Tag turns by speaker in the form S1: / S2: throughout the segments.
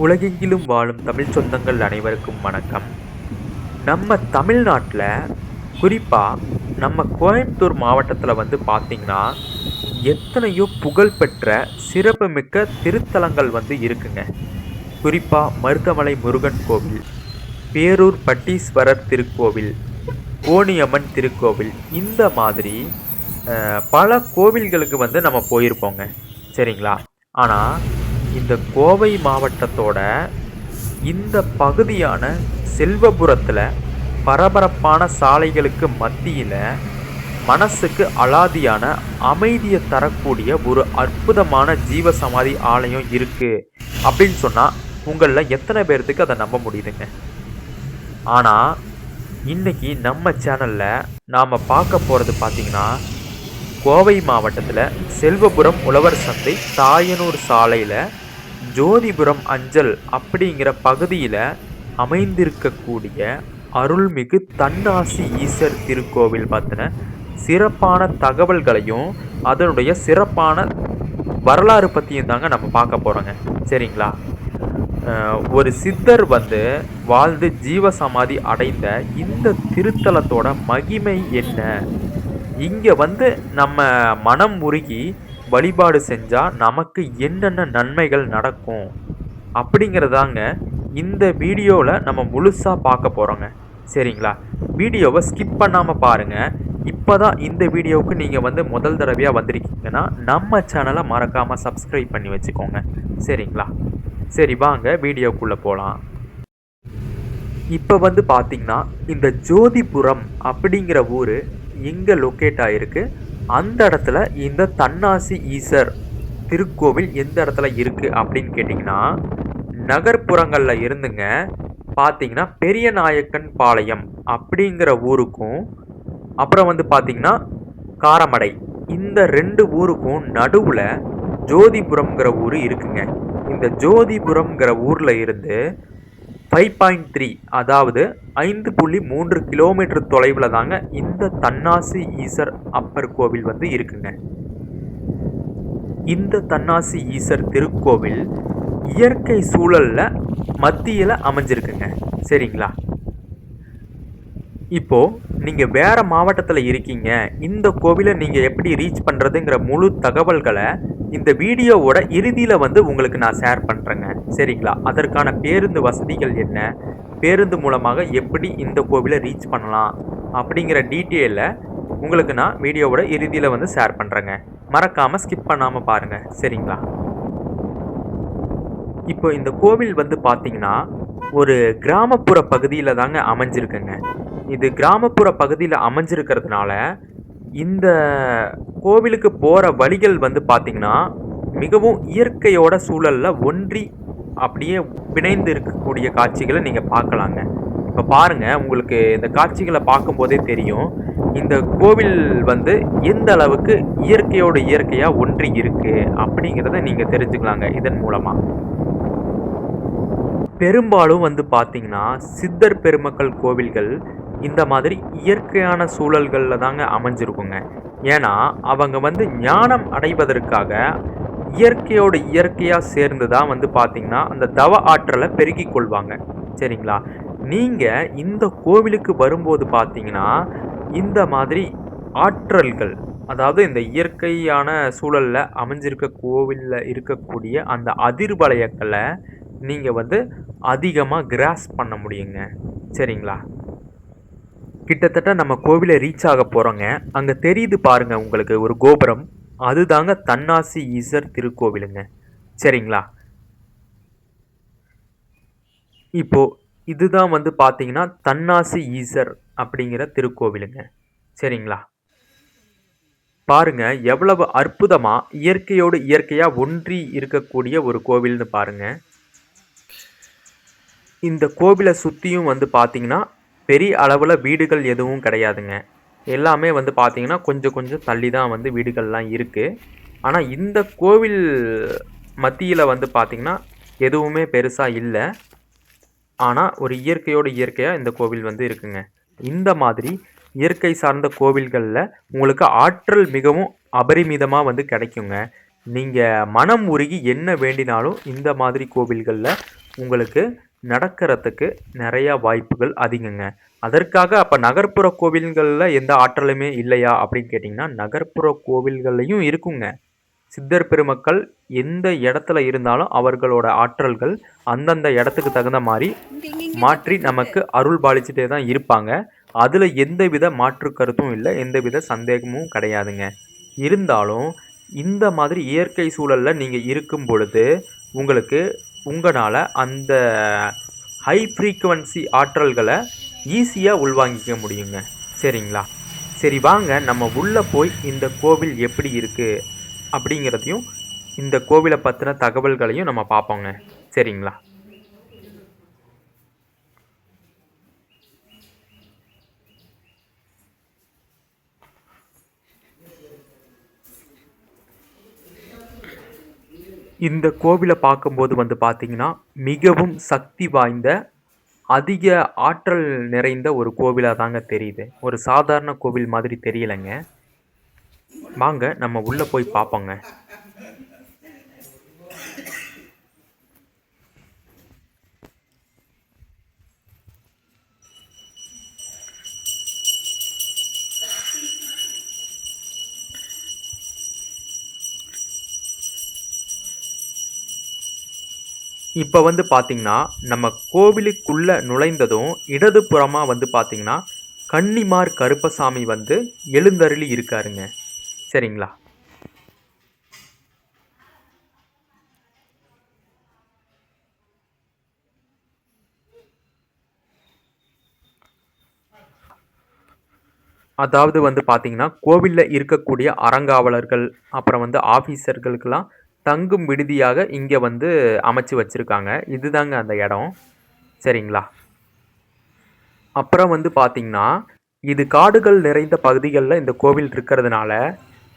S1: உலகெங்கிலும் வாழும் தமிழ் சொந்தங்கள் அனைவருக்கும் வணக்கம். நம்ம தமிழ்நாட்டில் குறிப்பாக நம்ம கோயம்புத்தூர் மாவட்டத்தில் வந்து பார்த்திங்கன்னா எத்தனையோ புகழ்பெற்ற சிறப்புமிக்க திருத்தலங்கள் வந்து இருக்குங்க. குறிப்பாக மருதமலை முருகன் கோவில், பேரூர் பட்டீஸ்வரர் திருக்கோவில், கோணியம்மன் திருக்கோவில், இந்த மாதிரி பல கோவில்களுக்கு வந்து நம்ம போயிருப்போங்க. சரிங்களா? ஆனால் இந்த கோவை மாவட்டத்தோட இந்த பகுதியான செல்வபுரத்தில் பரபரப்பான சாலைகளுக்கு மத்தியில் மனசுக்கு அலாதியான அமைதியை தரக்கூடிய ஒரு அற்புதமான ஜீவசமாதி ஆலயம் இருக்குது அப்படின்னு சொன்னால் உங்களில் எத்தனை பேர்த்துக்கு அதை நம்ப முடியுதுங்க? ஆனால் இன்னைக்கு நம்ம சேனலில் நாம் பார்க்க போகிறது பார்த்திங்கன்னா கோவை மாவட்டத்தில் செல்வபுரம் உழவர் சந்தை தாயனூர் சாலையில் ஜோதிபுரம் அஞ்சல் அப்படிங்கிற பகுதியில் அமைந்திருக்கக்கூடிய அருள்மிகு தன்னாசி ஈசர் திருக்கோவில் பற்றின சிறப்பான தகவல்களையும் அதனுடைய சிறப்பான வரலாறு பற்றியும் தாங்க நம்ம பார்க்க போகிறோங்க. சரிங்களா? ஒரு சித்தர் வந்து வாழ்ந்து ஜீவசமாதி அடைந்த இந்த திருத்தலத்தோட மகிமை என்ன, இங்கே வந்து நம்ம மனம் உருகி வழிபாடு செஞ்சால் நமக்கு என்னென்ன நன்மைகள் நடக்கும் அப்படிங்கிறதாங்க இந்த வீடியோவில் நம்ம முழுசாக பார்க்க போகிறோங்க. சரிங்களா? வீடியோவை ஸ்கிப் பண்ணாமல் பாருங்கள். இப்போ தான் இந்த வீடியோவுக்கு நீங்கள் வந்து முதல் தடவையாக வந்திருக்கீங்கன்னா நம்ம சேனலை மறக்காமல் சப்ஸ்கிரைப் பண்ணி வச்சுக்கோங்க. சரிங்களா? சரி, வாங்க வீடியோக்குள்ளே போகலாம். இப்போ வந்து பார்த்திங்கன்னா இந்த ஜோதிபுரம் அப்படிங்கிற ஊர் எங்கே லொக்கேட் ஆகிருக்கு, அந்த இடத்துல இந்த தன்னாசி ஈசர் திருக்கோவில் எந்த இடத்துல இருக்குது அப்படின்னு கேட்டிங்கன்னா நகர்ப்புறங்களில் இருந்துங்க பார்த்திங்கன்னா பெரிய நாயக்கன் பாளையம் அப்படிங்கிற ஊருக்கும் அப்புறம் வந்து பார்த்திங்கன்னா காரமடை, இந்த 2 ஊருக்கும் நடுவில் ஜோதிபுரம்ங்கிற ஊர் இருக்குங்க. இந்த ஜோதிபுரம்ங்கிற ஊரில் இருந்து 5.3 அதாவது 5.3 கிலோமீட்டர் தொலைவில் தாங்க இந்த தன்னாசி ஈசர் அப்பர் கோவில் வந்து இருக்குங்க. இந்த தன்னாசி ஈசர் திருக்கோவில் இயற்கை சூழலில் மத்தியில் அமைஞ்சிருக்குங்க. சரிங்களா? இப்போது நீங்கள் வேறு மாவட்டத்தில் இருக்கீங்க, இந்த கோவிலை நீங்கள் எப்படி ரீச் பண்ணுறதுங்கிற முழு தகவல்களை இந்த வீடியோவோட இறுதியில் வந்து உங்களுக்கு நான் ஷேர் பண்ணுறேங்க. சரிங்களா? அதற்கான பேருந்து வசதிகள் என்ன, பேருந்து மூலமாக எப்படி இந்த கோவிலை ரீச் பண்ணலாம் அப்படிங்கிற டீட்டெயிலை உங்களுக்கு நான் வீடியோவோட இறுதியில் வந்து ஷேர் பண்ணுறேங்க. மறக்காமல் ஸ்கிப் பண்ணாமல் பாருங்கள். சரிங்களா? இப்போ இந்த கோவில் வந்து பார்த்திங்கன்னா ஒரு கிராமப்புற பகுதியில் தாங்க அமைஞ்சிருக்குங்க. இது கிராமப்புற பகுதியில் அமைஞ்சிருக்கிறதுனால இந்த கோவிலுக்கு போகிற வழிகள் வந்து பார்த்திங்கன்னா மிகவும் இயற்கையோட சூழலில் ஒன்றி அப்படியே பிணைந்து இருக்கக்கூடிய காட்சிகளை நீங்கள் பார்க்கலாங்க. இப்போ பாருங்கள், உங்களுக்கு இந்த காட்சிகளை பார்க்கும்போதே தெரியும் இந்த கோவில் வந்து எந்த அளவுக்கு இயற்கையோட இயற்கையாக ஒன்றி இருக்குது அப்படிங்கிறத நீங்கள் தெரிஞ்சுக்கலாங்க இதன் மூலமாக. பெரும்பாலும் வந்து பார்த்திங்கன்னா சித்தர் பெருமக்கள் கோவில்கள் இந்த மாதிரி இயற்கையான சூழல்களில் தாங்க அமைஞ்சிருக்குங்க. ஏன்னா அவங்க வந்து ஞானம் அடைவதற்காக இயற்கையோட இயற்கையாக சேர்ந்து தான் வந்து பார்த்திங்கன்னா அந்த தவ ஆற்றலை பெருக்கி கொள்வாங்க. சரிங்களா? நீங்கள் இந்த கோவிலுக்கு வரும்போது பார்த்திங்கன்னா இந்த மாதிரி ஆற்றல்கள், அதாவது இந்த இயற்கையான சூழலில் அமைஞ்சிருக்க கோவிலில் இருக்கக்கூடிய அந்த அதிர்வலயங்களை நீங்கள் வந்து அதிகமாக கிராஸ் பண்ண முடியுங்க. சரிங்களா? கிட்டத்தட்ட நம்ம கோவிலை ரீச் ஆக போகிறோங்க. அங்கே தெரியுது பாருங்கள் உங்களுக்கு ஒரு கோபுரம், அதுதாங்க தன்னாசி ஈசர் திருக்கோவிலுங்க. சரிங்களா? இப்போது இதுதான் வந்து பார்த்தீங்கன்னா தன்னாசி ஈசர் அப்படிங்கிற திருக்கோவிலுங்க. சரிங்களா? பாருங்க எவ்வளவு அற்புதமாக இயற்கையோடு இயற்கையாக ஒன்றி இருக்கக்கூடிய ஒரு கோவில்னு பாருங்கள். இந்த கோவிலை சுற்றியும் வந்து பார்த்திங்கன்னா பெரிய அளவில் வீடுகள் எதுவும் கிடையாதுங்க. எல்லாமே வந்து பார்த்திங்கன்னா கொஞ்சம் கொஞ்சம் தள்ளி தான் வந்து வீடுகள்லாம் இருக்குது. ஆனால் இந்த கோவில் மத்தியில் வந்து பார்த்திங்கன்னா எதுவுமே பெருசாக இல்லை. ஆனால் ஒரு இயற்கையோடு இயற்கையாக இந்த கோவில் வந்து இருக்குங்க. இந்த மாதிரி இயற்கை சார்ந்த கோவில்களில் உங்களுக்கு ஆற்றல் மிகவும் அபரிமிதமாக வந்து கிடைக்குங்க. நீங்கள் மனம் உருகி என்ன வேண்டினாலும் இந்த மாதிரி கோவில்களில் உங்களுக்கு நடக்கிறதுக்கு நிறையா வாய்ப்புகள் அதிகங்க. அதற்காக அப்போ நகர்ப்புற கோவில்களில் எந்த ஆற்றலுமே இல்லையா அப்படின்னு கேட்டிங்கன்னா, நகர்ப்புற கோவில்கள்லையும் இருக்குங்க. சித்தர் பெருமக்கள் எந்த இடத்துல இருந்தாலும் அவர்களோட ஆற்றல்கள் அந்தந்த இடத்துக்கு தகுந்த மாதிரி மாற்றி நமக்கு அருள் பாலிச்சுட்டே தான் இருப்பாங்க. அதில் எந்தவித மாற்று கருத்தும் இல்லை, எந்தவித சந்தேகமும் கிடையாதுங்க. இருந்தாலும் இந்த மாதிரி இயற்கை சூழலில் நீங்கள் இருக்கும் பொழுது உங்களுக்கு உங்களால் அந்த ஹை ஃப்ரீக்குவன்சி ஆற்றல்களை ஈஸியாக உள்வாங்கிக்க முடியுங்க. சரிங்களா? சரி வாங்க நம்ம உள்ளே போய் இந்த கோவில் எப்படி இருக்குது அப்படிங்கிறதையும் இந்த கோவிலை பற்றின தகவல்களையும் நம்ம பார்ப்போங்க. சரிங்களா? இந்த கோவிலை பார்க்கும்போது வந்து பார்த்தீங்கன்னா, மிகவும் சக்தி வாய்ந்த, அதிக ஆற்றல் நிறைந்த ஒரு கோவிலா தாங்க தெரியுது. ஒரு சாதாரண கோவில் மாதிரி தெரியலங்க. வாங்க நம்ம உள்ள போய் பார்ப்போங்க. இப்போ வந்து பார்த்தீங்கன்னா, நம்ம கோவிலுக்குள்ள நுழைந்ததும் இடதுபுறமா வந்து பார்த்தீங்கன்னா, கன்னிமார் கருப்பசாமி வந்து எழுந்தருளி இருக்காருங்க. சரிங்களா? அதாவது வந்து பார்த்தீங்கன்னா, கோவில்ல இருக்கக்கூடிய அறங்காவலர்கள், அப்புறம் வந்து ஆஃபீஸர்களுக்கெல்லாம் தங்கும் விடுதியாக இங்க வந்து அமைச்சு வச்சிருக்காங்க. இதுதாங்க அந்த இடம். சரிங்களா? அப்புறம் வந்து பார்த்தீங்கன்னா, இது காடுகள் நிறைந்த பகுதிகள்ல இந்த கோவில் இருக்கிறதுனால,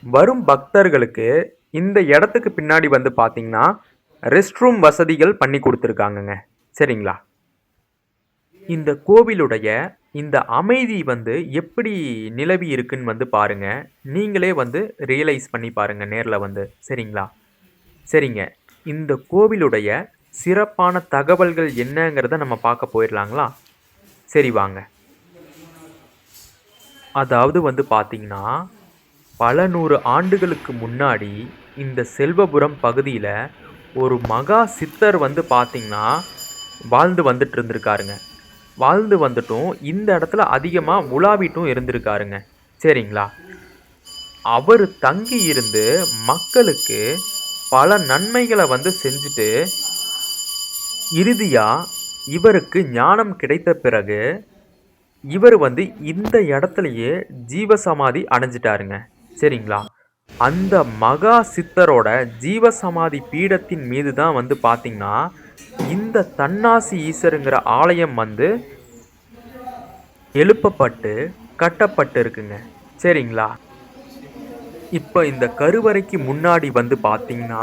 S1: வரும் பக்தர்களுக்கு இந்த இடத்துக்கு பின்னாடி வந்து பார்த்தீங்கன்னா, ரெஸ்ட் ரூம் வசதிகள் பண்ணி குடுத்துருக்காங்கங்க. சரிங்களா? இந்த கோவிலுடைய இந்த அமைதி வந்து எப்படி நிலவி இருக்குன்னு வந்து பாருங்க. நீங்களே வந்து ரியலைஸ் பண்ணி பாருங்க நேர்ல வந்து. சரிங்களா? சரிங்க. இந்த கோவிலுடைய சிறப்பான தகவல்கள் என்னங்கிறத நம்ம பார்க்க போயிரலாங்களா? சரி வாங்க. அதாவது வந்து பார்த்தீங்கன்னா, பல 100 ஆண்டுகளுக்கு முன்னாடி இந்த செல்வபுரம் பகுதியில ஒரு மகா சித்தர் வந்து பார்த்தீங்கன்னா, வாழ்ந்து வந்துட்டு இருந்திருக்காருங்க. வாழ்ந்து வந்துட்டும் இந்த இடத்துல அதிகமாக உலாவிட்டும் இருந்திருக்காருங்க. சரிங்களா? அவர் தங்கி இருந்து மக்களுக்கு பல நன்மைகளை வந்து செஞ்சுட்டு, இறுதியா இவருக்கு ஞானம் கிடைத்த பிறகு, இவர் வந்து இந்த இடத்துலயே ஜீவசமாதி அடைஞ்சிட்டாருங்க. சரிங்களா? அந்த மகா சித்தரோட ஜீவசமாதி பீடத்தின் மீது தான் வந்து பார்த்தீங்கன்னா, இந்த தன்னாசி ஈசருங்கிற ஆலயம் வந்து எழுப்பப்பட்டு கட்டப்பட்டு இருக்குங்க. சரிங்களா? இப்போ இந்த கருவறைக்கு முன்னாடி வந்து பார்த்தீங்கன்னா,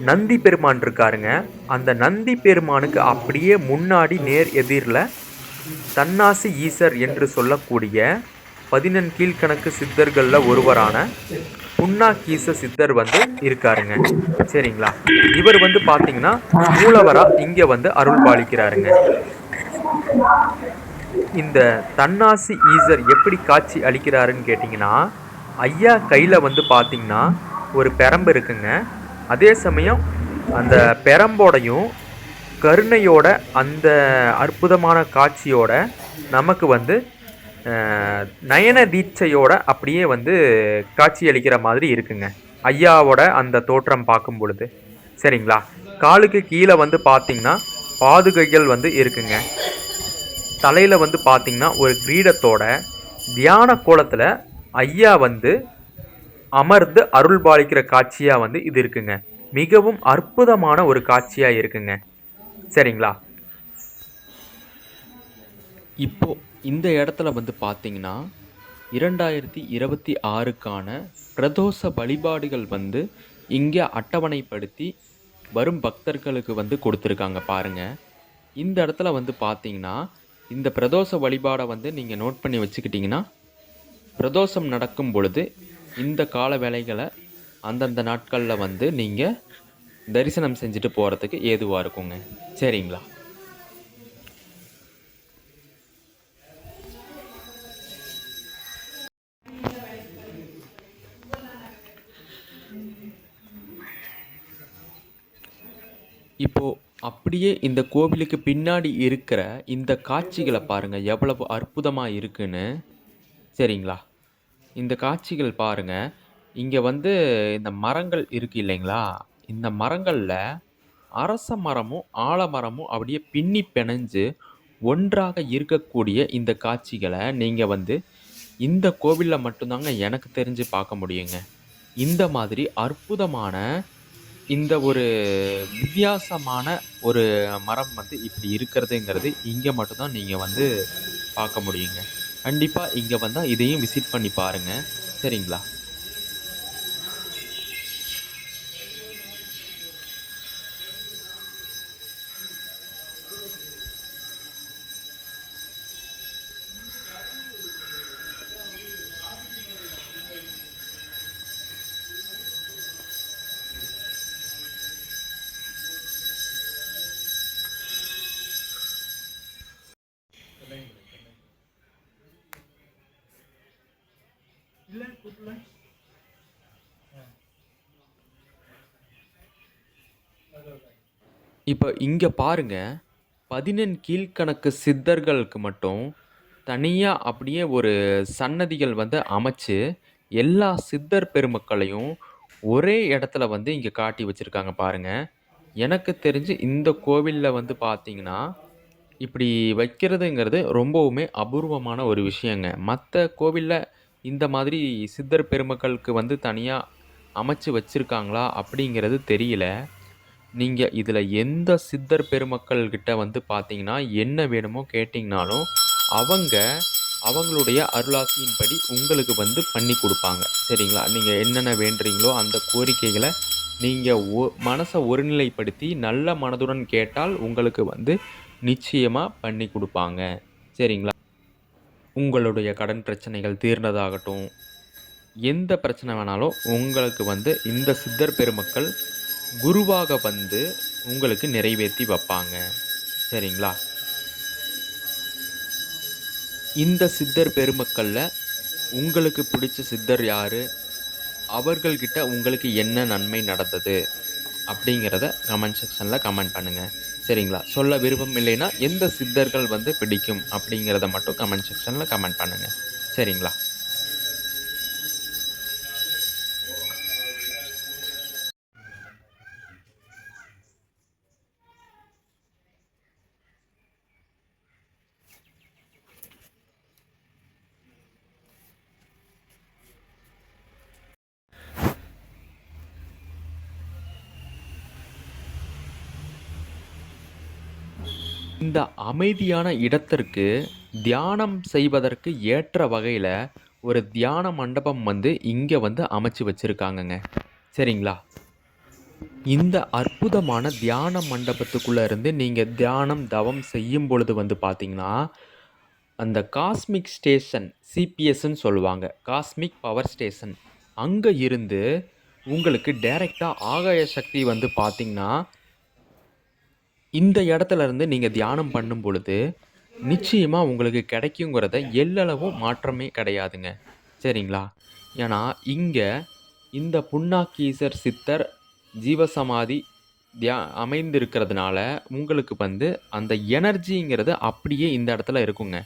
S1: நந்தி பெருமான் இருக்காருங்க. அந்த நந்தி பெருமானுக்கு அப்படியே முன்னாடி நேர் எதிரில் தன்னாசி ஈசர் என்று சொல்லக்கூடிய 14 கீழ்கணக்கு சித்தர்களில் ஒருவரான புன்னாக்கீச சித்தர் வந்து இருக்காருங்க. சரிங்களா? இவர் வந்து பார்த்தீங்கன்னா, மூலவரா இங்கே வந்து அருள் பாலிக்கிறாருங்க. இந்த தன்னாசி ஈசர் எப்படி காட்சி அளிக்கிறாருன்னு கேட்டிங்கன்னா, ஐயா கையில் வந்து பார்த்தீங்கன்னா ஒரு பெரம்பு இருக்குங்க. அதே சமயம் அந்த பெரம்போடையும் கருணையோட அந்த அற்புதமான காட்சியோட நமக்கு வந்து நயன தீட்சையோட அப்படியே வந்து காட்சி அளிக்கிற மாதிரி இருக்குங்க. ஐயாவோட அந்த தோற்றம் பார்க்கும் பொழுது. சரிங்களா? காலுக்கு கீழே வந்து பார்த்தீங்கன்னா பாதுகைகள் வந்து இருக்குங்க. தலையில் வந்து பார்த்தீங்கன்னா ஒரு கிரீடத்தோட தியான கோலத்தில் ஐயா வந்து அமர்ந்து அருள் பாலிக்கிற காட்சியாக வந்து இது இருக்குங்க. மிகவும் அற்புதமான ஒரு காட்சியாக இருக்குங்க. சரிங்களா? இப்போ இந்த இடத்துல வந்து பார்த்தீங்கன்னா 2026க்கான பிரதோஷ வழிபாடுகள் வந்து இங்கே அட்டவணைப்படுத்தி வரும் பக்தர்களுக்கு வந்து கொடுத்துருக்காங்க பாருங்க. இந்த இடத்துல வந்து பார்த்தீங்கன்னா இந்த பிரதோஷ வழிபாடை வந்து நீங்கள் நோட் பண்ணி வச்சுக்கிட்டிங்கன்னா, பிரதோஷம் நடக்கும் பொழுது இந்த கால வேளைகளை அந்தந்த நாட்களில் வந்து நீங்கள் தரிசனம் செஞ்சுட்டு போகிறதுக்கு ஏதுவாக இருக்குங்க. சரிங்களா? இப்போ அப்படியே இந்த கோவிலுக்கு பின்னாடி இருக்கிற இந்த காட்சிகள பாருங்க, எவ்வளவு அற்புதமா இருக்குன்னு. சரிங்களா? இந்த காட்சிகள் பாருங்க. இங்க வந்து இந்த மரங்கள் இருக்கு இல்லைங்களா? இந்த மரங்கள்ல அரச மரமும், ஆலமரமும் அப்படியே பின்னி பிணைஞ்சு ஒன்றாக இருக்கக்கூடிய இந்த காட்சிகள நீங்க வந்து இந்த கோவில்ல மட்டும் தாங்க எனக்கு தெரிஞ்சு பார்க்க முடியுங்க. இந்த மாதிரி அற்புதமான இந்த ஒரு வித்தியாசமான ஒரு மரம் வந்து இப்படி இருக்கிறதுங்கிறது இங்க மட்டும் தான் நீங்க வந்து பார்க்க முடியுங்க. கண்டிப்பா இங்க வந்தா இதையும் விசிட் பண்ணி பாருங்க. சரிங்களா? இப்ப இங்க பாருங்க. 14 கீழ்க்கணக்கு சித்தர்களுக்கு மட்டும் தனியா அப்படியே ஒரு சன்னதிகள் வந்து அமைச்சு, எல்லா சித்தர் பெருமக்களையும் ஒரே இடத்துல வந்து இங்க காட்டி வச்சிருக்காங்க பாருங்க. எனக்கு தெரிஞ்சு இந்த கோவில்ல வந்து பார்த்தீங்கன்னா, இப்படி வைக்கிறதுங்கிறது ரொம்பவுமே அபூர்வமான ஒரு விஷயங்க. மத்த கோவில்ல இந்த மாதிரி சித்தர் பெருமக்களுக்கு வந்து தனியா அமைச்சு வச்சிருக்காங்களா? அப்படிங்கிறது தெரியல. நீங்க இதுல எந்த சித்தர் பெருமக்கள் கிட்ட வந்து பார்த்தீங்கன்னா, என்ன வேணுமோ கேட்டீங்கனாலும், அவங்க அவங்களுடைய அருளாசியின்படி உங்களுக்கு வந்து பண்ணி குடுப்பாங்க. சரிங்களா? நீங்க என்னென்ன வேண்டுறீங்களோ அந்த கோரிக்கைகள நீங்க மனச ஒருநிலைப்படுத்தி நல்ல மனதுடன் கேட்டால் உங்களுக்கு வந்து நிச்சயமா பண்ணி குடுப்பாங்க. சரிங்களா? உங்களுடைய கடன் பிரச்சனைகள் தீர்ந்ததாகட்டும், எந்த பிரச்சனை வேணாலும் உங்களுக்கு வந்து இந்த சித்தர் பெருமக்கள் குருவாக வந்து உங்களுக்கு நிறைவேத்தி வப்பாங்க. சரிங்களா? இந்த சித்தர் பெருமக்கள்ல உங்களுக்கு பிடிச்ச சித்தர் யாரு? அவர்கள்கிட்ட உங்களுக்கு என்ன நன்மை நடந்தது? அப்படிங்கிறத கமெண்ட் செக்ஷன்ல கமெண்ட் பண்ணுங்க. சரிங்களா? சொல்ல விருப்பம் இல்லைன்னா, எந்த சித்தர்கள் வந்து பிடிக்கும் அப்படிங்கிறத மட்டும் கமெண்ட் செக்ஷன்ல கமெண்ட் பண்ணுங்க. சரிங்களா? இந்த அமைதியான இடத்திற்கு தியானம் செய்வதற்கு ஏற்ற வகையில ஒரு தியான மண்டபம் வந்து இங்க வந்து அமைச்சு வச்சிருக்காங்கங்க. சரிங்களா? இந்த அற்புதமான தியான மண்டபத்துக்குள்ள இருந்து நீங்க தியானம், தவம் செய்யும் பொழுது வந்து பார்த்தீங்கன்னா, அந்த காஸ்மிக் ஸ்டேஷன் சிபிஎஸ்ன்னு சொல்லுவாங்க. Cosmic power station. அங்க இருந்து உங்களுக்கு டைரக்ட்டா ஆகாய சக்தி வந்து பார்த்தீங்கன்னா, இந்த இடத்துல இருந்து நீங்க தியானம் பண்ணும் பொழுது, நிச்சயமா உங்களுக்கு கிடைக்குங்கிறத எள்ளளவும் மாற்றமே கிடையாதுங்க. சரிங்களா? ஏன்னா, இங்க இந்த புன்னாக்கீசர் சித்தர் ஜீவசமாதி அமைந்திருக்கிறதுனால, உங்களுக்கு வந்து அந்த எனர்ஜிங்கிறது அப்படியே இந்த இடத்துல இருக்குங்க.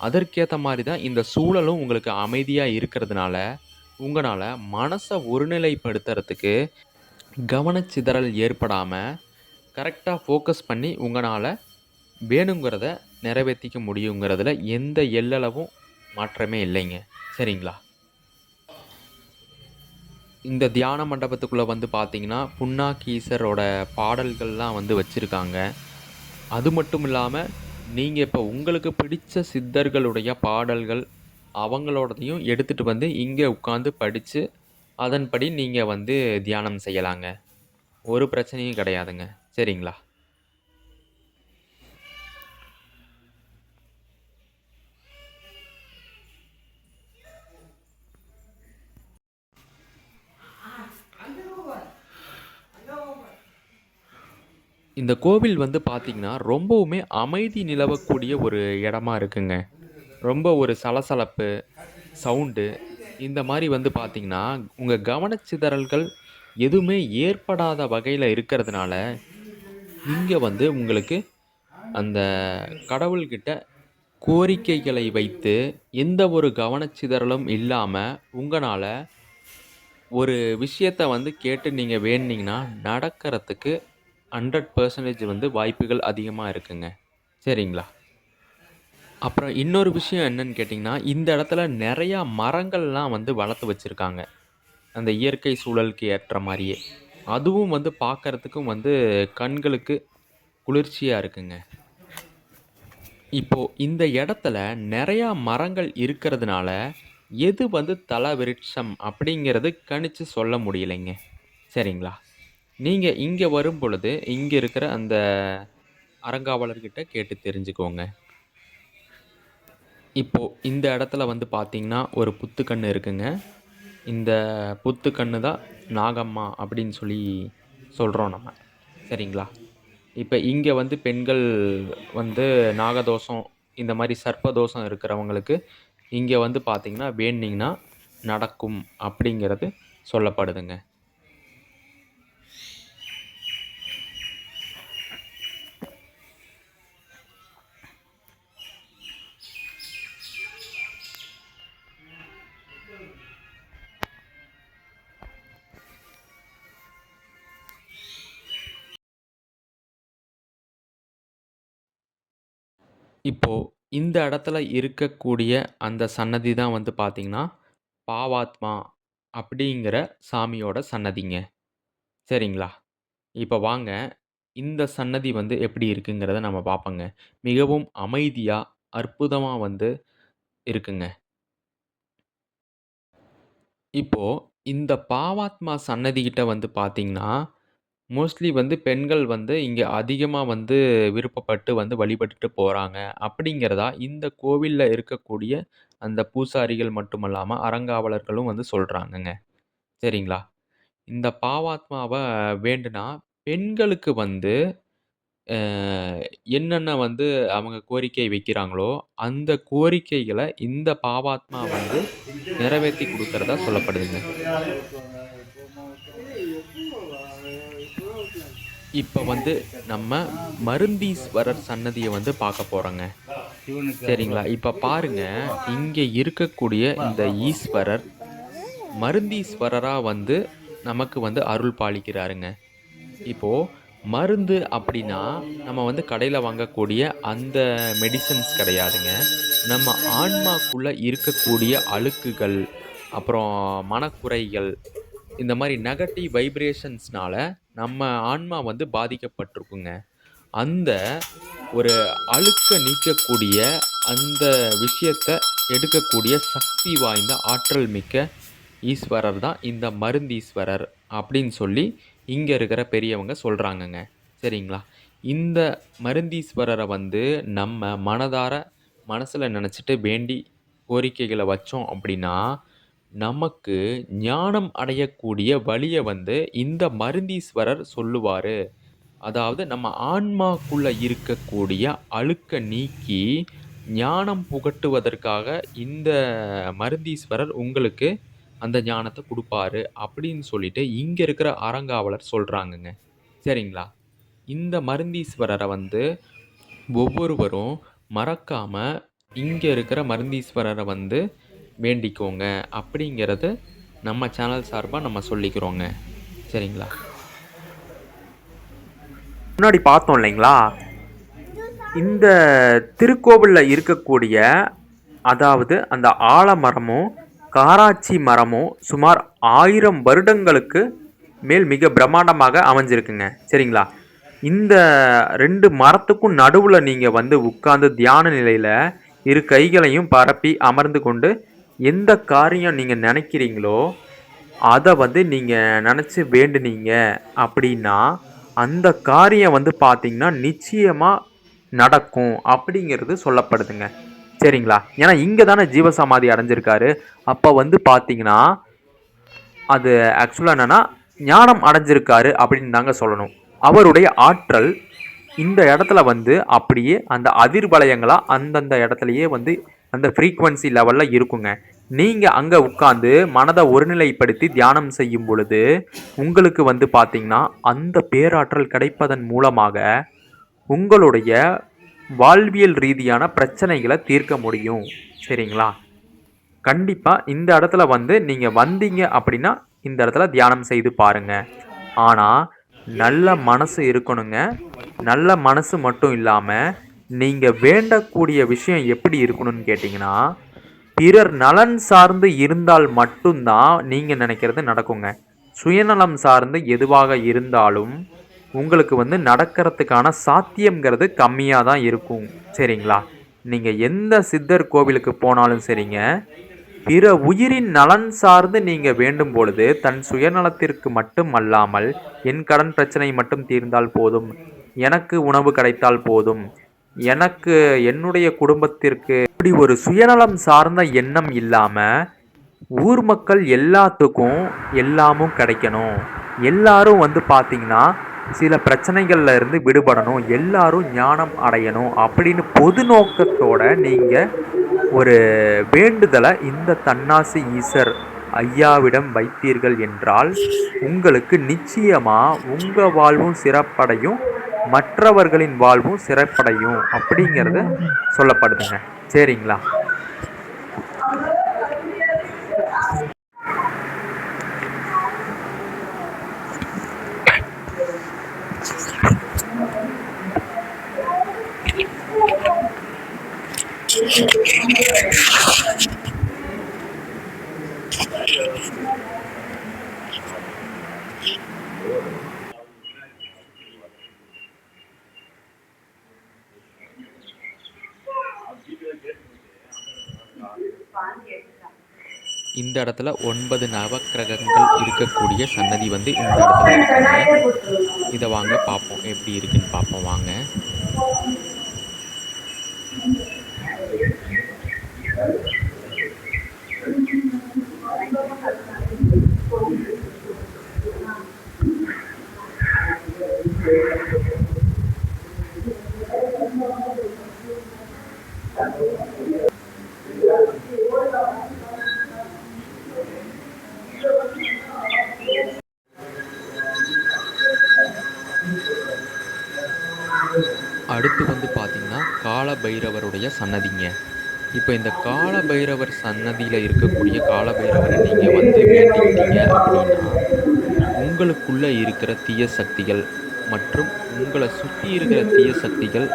S1: அதற்கேத்த மாரி தான் இந்த சூழலும் உங்களுக்கு அமைதியா இருக்கிறதுனால, உங்கனால மனச ஒருநிலைப்படுத்துறதுக்கு கவனச்சிதறல் ஏற்படாம, கரெக்ட்டா ஃபோக்கஸ் பண்ணி உங்கனால வேணுங்கிறத நிறைவேத்திக்க முடியுங்கிறதுல எந்த எள்ளளவும் மாற்றமே இல்லைங்க. சரிங்களா? இந்த தியான மண்டபத்துக்குள்ள வந்து பார்த்தீங்கன்னா, புன்னாகீசரோட பாடல்கள்லாம் வந்து வச்சிருக்காங்க. அது மட்டும் இல்லாம, நீங்க இப்ப உங்களுக்கு பிடிச்ச சித்தர்களுடைய பாடல்கள், அவங்களோடதையும் எடுத்துட்டு வந்து இங்க உட்காந்து படிச்சு, அதன்படி நீங்க வந்து தியானம் செய்யலாங்க. ஒரு பிரச்சனையும் கிடையாதுங்க. சரிங்களா? இந்த கோவில் வந்து பார்த்தீங்கன்னா, ரொம்பவுமே அமைதி நிலவக்கூடிய ஒரு இடமா இருக்குங்க. ரொம்ப ஒரு சலசலப்பு, சவுண்டு இந்த மாரி வந்து பார்த்தீங்கன்னா, உங்க கவனச்சிதறல்கள் எதுவுமே ஏற்படாத வகையில இருக்கிறதுனால, இங்க வந்து உங்களுக்கு அந்த கடவுள்கிட்ட கோரிக்கைகளை வைத்து, எந்த ஒரு கவனச்சிதறலும் இல்லாம, உங்கனால ஒரு விஷயத்த வந்து கேட்டு நீங்க வேண்டுனீங்கன்னா, நடக்கறதுக்கு 100% வந்து வாய்ப்புகள் அதிகமா இருக்குங்க. சரிங்களா? அப்புறம் இன்னொரு விஷயம் என்னன்னு கேட்டீங்கன்னா, இந்த இடத்துல நெறையா மரங்கள்லாம் வந்து வளர்த்து வச்சிருக்காங்க. அந்த இயற்கை சூழலுக்கு ஏற்ற மாரியே. அதுவும் வந்து பார்க்கறதுக்கும் வந்து கண்களுக்கு குளிர்ச்சியா இருக்குங்க. இப்போ இந்த இடத்துல நெறையா மரங்கள் இருக்கிறதுனால, எது வந்து தல விருட்சம் அப்படிங்கிறது கணிச்சு சொல்ல முடியலைங்க. சரிங்களா? நீங்க இங்க வரும்பொழுது, இங்க இருக்கிற அந்த அறங்காவலர்கிட்ட கேட்டு தெரிஞ்சுக்கோங்க. இப்போ இந்த இடத்துல வந்து பார்த்தீங்கன்னா, ஒரு புத்துக்கண்ணு இருக்குங்க. இந்த புத்துக்கண்ணு தான் நாகம்மா அப்படின்னு சொல்லி சொல்றோம் நம்ம. சரிங்களா? இப்ப இங்க வந்து பெண்கள் வந்து நாகதோஷம், இந்த மாரி சர்ப்பதோஷம் இருக்கிறவங்களுக்கு, இங்க வந்து பார்த்தீங்கன்னா, வேண்டுனீங்கன்னா நடக்கும் அப்படிங்கிறது சொல்லப்படுதுங்க. இப்போ இந்த இடத்துல இருக்கக்கூடிய அந்த சன்னதி தான் வந்து பார்த்தீங்கன்னா, பாவாத்மா அப்படிங்கிற சாமியோட சன்னதிங்க. சரிங்களா? இப்ப வாங்க, இந்த சன்னதி வந்து எப்படி இருக்குங்கிறத நம்ம பார்ப்போங்க. மிகவும் அமைதியா, அற்புதமா வந்து இருக்குங்க. இப்போ இந்த பாவாத்மா சன்னதிகிட்ட வந்து பார்த்தீங்கன்னா, மோஸ்ட்லி வந்து பெண்கள் வந்து இங்க அதிகமா வந்து விருப்பப்பட்டு வந்து வழிபட்டுட்டு போறாங்க. அப்படிங்கிறதா இந்த கோவில்ல இருக்கக்கூடிய அந்த பூசாரிகள் மட்டுமல்லாம, அறங்காவலர்களும் வந்து சொல்றாங்கங்க. சரிங்களா? இந்த பாவாத்மாவ வேண்டுனா, பெண்களுக்கு வந்து அ என்னென்ன வந்து அவங்க கோரிக்கை வைக்கிறாங்களோ, அந்த கோரிக்கைகள இந்த பாவாத்மா வந்து நிறைவேத்தி குடுக்கிறதா சொல்லப்படுதுங்க. இப்ப வந்து நம்ம மருந்தீஸ்வரர் சன்னதிய வந்து பார்க்க போறோங்க. சரிங்களா? இப்ப பாருங்க, இங்க இருக்கக்கூடிய இந்த ஈஸ்வரர், மருந்தீஸ்வரரா வந்து நமக்கு வந்து அருள் பாலிக்கிறாருங்க. இப்போ மருந்து அப்படின்னா, நம்ம வந்து கடையில வாங்கக்கூடிய அந்த மெடிசின்ஸ் கிடையாதுங்க. நம்ம ஆன்மாக்குள்ள இருக்கக்கூடிய அழுக்குகள், அப்புறம் மனக்குறைகள், இந்த மாரி நெகட்டிவ் வைப்ரேஷன்ஸ்னால நம்ம ஆன்மா வந்து பாதிக்கப்பட்டிருக்குங்க. அந்த ஒரு அழுக்க நீக்கக்கூடிய அந்த விஷயத்த எடுக்கக்கூடிய சக்தி வாய்ந்த ஆற்றல் மிக்க ஈஸ்வரர் தான் இந்த மருந்தீஸ்வரர் அப்படின்னு சொல்லி இங்க இருக்கிற பெரியவங்க சொல்றாங்கங்க. சரிங்களா? இந்த மருந்தீஸ்வரர வந்து நம்ம மனதார மனசுல நெனச்சுட்டு வேண்டி கோரிக்கைகள வச்சோம் அப்படின்னா, நமக்கு ஞானம் அடையக்கூடிய வழிய வந்து இந்த மருந்தீஸ்வரர் சொல்லுவாரு. அதாவது நம்ம ஆன்மாக்குள்ள இருக்கக்கூடிய அழுக்க நீக்கி, ஞானம் புகட்டுவதற்காக இந்த மருந்தீஸ்வரர் உங்களுக்கு அந்த ஞானத்த குடுப்பாரு. அப்படின்னு சொல்லிட்டு இங்க இருக்கிற அறங்காவலர் சொல்றாங்கங்க. சரிங்களா? இந்த மருந்தீஸ்வரர வந்து ஒவ்வொருவரும் மறக்காம இங்க இருக்கிற மருந்தீஸ்வரர வந்து வேண்டிக்கோங்க. அப்படிங்கிறது நம்ம சேனல் சார்பா நம்ம சொல்லிக்கிறோங்க. சரிங்களா? முன்னாடி பார்த்தோம் இல்லைங்களா? இந்த திருக்கோவில்ல இருக்கக்கூடிய அதாவது அந்த ஆலமரமும், காராச்சி மரமும் சுமார் 1000 வருடங்களுக்கு மேல் மிக பிரம்மாண்டமாக அமைஞ்சிருக்குங்க. சரிங்களா? இந்த 2 மரத்துக்கும் நடுவுல நீங்க வந்து உட்கார்ந்து தியான நிலையில இரு கைகளையும் பரப்பி அமர்ந்து கொண்டு எந்த காரியம் நீங்க நினைக்கிறீங்களோ, அத வந்து நீங்க நினைச்சு வேண்டுனீங்க அப்படின்னா, அந்த காரியம் வந்து பார்த்தீங்கன்னா, நிச்சயமா நடக்கும் அப்படிங்கிறது சொல்லப்படுதுங்க. சரிங்களா? ஏன்னா இங்க தானே ஜீவசமாதி அடைஞ்சிருக்காரு. அப்ப வந்து பார்த்தீங்கன்னா, அது ஆக்சுவலா என்னன்னா, ஞானம் அடைஞ்சிருக்காரு அப்படின்னு தாங்க சொல்லணும். அவருடைய ஆற்றல் இந்த இடத்துல வந்து அப்படியே அந்த அதிர்வலயங்களா அந்தந்த இடத்துலயே வந்து அந்த ஃப்ரீக்வன்சி லெவல்ல இருக்குங்க. நீங்க அங்க உட்கார்ந்து மனத ஒருநிலைப்படுத்தி தியானம் செய்யும் பொழுது, உங்களுக்கு வந்து பார்த்தீங்கன்னா, அந்த பேராற்றல் கிடைப்பதன் மூலமாக உங்களுடைய வாழ்வியல் ரீதியான பிரச்சனைகள தீர்க்க முடியும். சரிங்களா? கண்டிப்பா இந்த இடத்துல வந்து நீங்க வந்தீங்க அப்படின்னா, இந்த இடத்துல தியானம் செய்து பாருங்க. ஆனா, நல்ல மனசு இருக்கணுங்க. நல்ல மனசு மட்டும் இல்லாம, நீங்க வேண்டக்கூடிய விஷயம் எப்படி இருக்கணும்னு கேட்டீங்கன்னா, பிறர் நலன் சார்ந்து இருந்தால் மட்டும் தான் நீங்க நினைக்கிறது நடக்குங்க. சுயநலம் சார்ந்து எதுவாக இருந்தாலும், உங்களுக்கு வந்து நடக்கிறதுக்கான சாத்தியம்ங்கிறது கம்மியா தான் இருக்கும். சரிங்களா? நீங்க எந்த சித்தர் கோவிலுக்கு போனாலும் சரிங்க, பிற உயிரின் நலன் சார்ந்து நீங்க வேண்டும் பொழுது, தன் சுயநலத்திற்கு மட்டும் அல்லாமல், என் கடன் பிரச்சனை மட்டும் தீர்ந்தால் போதும், எனக்கு உணவு கிடைத்தால் போதும், எனக்கு என்னுடைய குடும்பத்திற்கு இப்படி ஒரு சுயநலம் சார்ந்த எண்ணம் இல்லாம, ஊர் மக்கள் எல்லாத்துக்கும் எல்லாமும் கிடைக்கணும். எல்லாரும் வந்து பார்த்தீங்கன்னா, சில பிரச்சனைகள்ல இருந்து விடுபடணும். எல்லாரும் ஞானம் அடையணும் அப்படின்னு பொது நோக்கத்தோட நீங்க ஒரு வேண்டுதல இந்த தன்னாசி ஈசர் ஐயாவிடம் வைத்தீர்கள் என்றால், உங்களுக்கு நிச்சயமா உங்க வாழ்வும் சிறப்படையும், மற்றவர்களின் வாழ்வும் சிறப்படையும் அப்படிங்கிறது சொல்லப்படுதுங்க. சரிங்களா? இந்த இடத்துல 9 நவக்கிரகங்கள் இருக்கக்கூடிய சன்னதி வந்து இந்த இடத்துல இருக்குங்க. இதை வாங்க பார்ப்போம், எப்படி இருக்குன்னு பார்ப்போம் வாங்க. அடுத்து வந்து பார்த்தீங்கன்னா கால பைரவருடைய சன்னதிங்க. இப்போ இந்த கால பைரவர் சன்னதியில் இருக்கக்கூடிய கால பைரவரை நீங்கள் வந்து வேண்டிக்கிட்டீங்க அப்படின்னா, உங்களுக்குள்ள இருக்கிற தீய சக்திகள் மற்றும் உங்களை சுற்றி இருக்கிற தீய சக்திகள்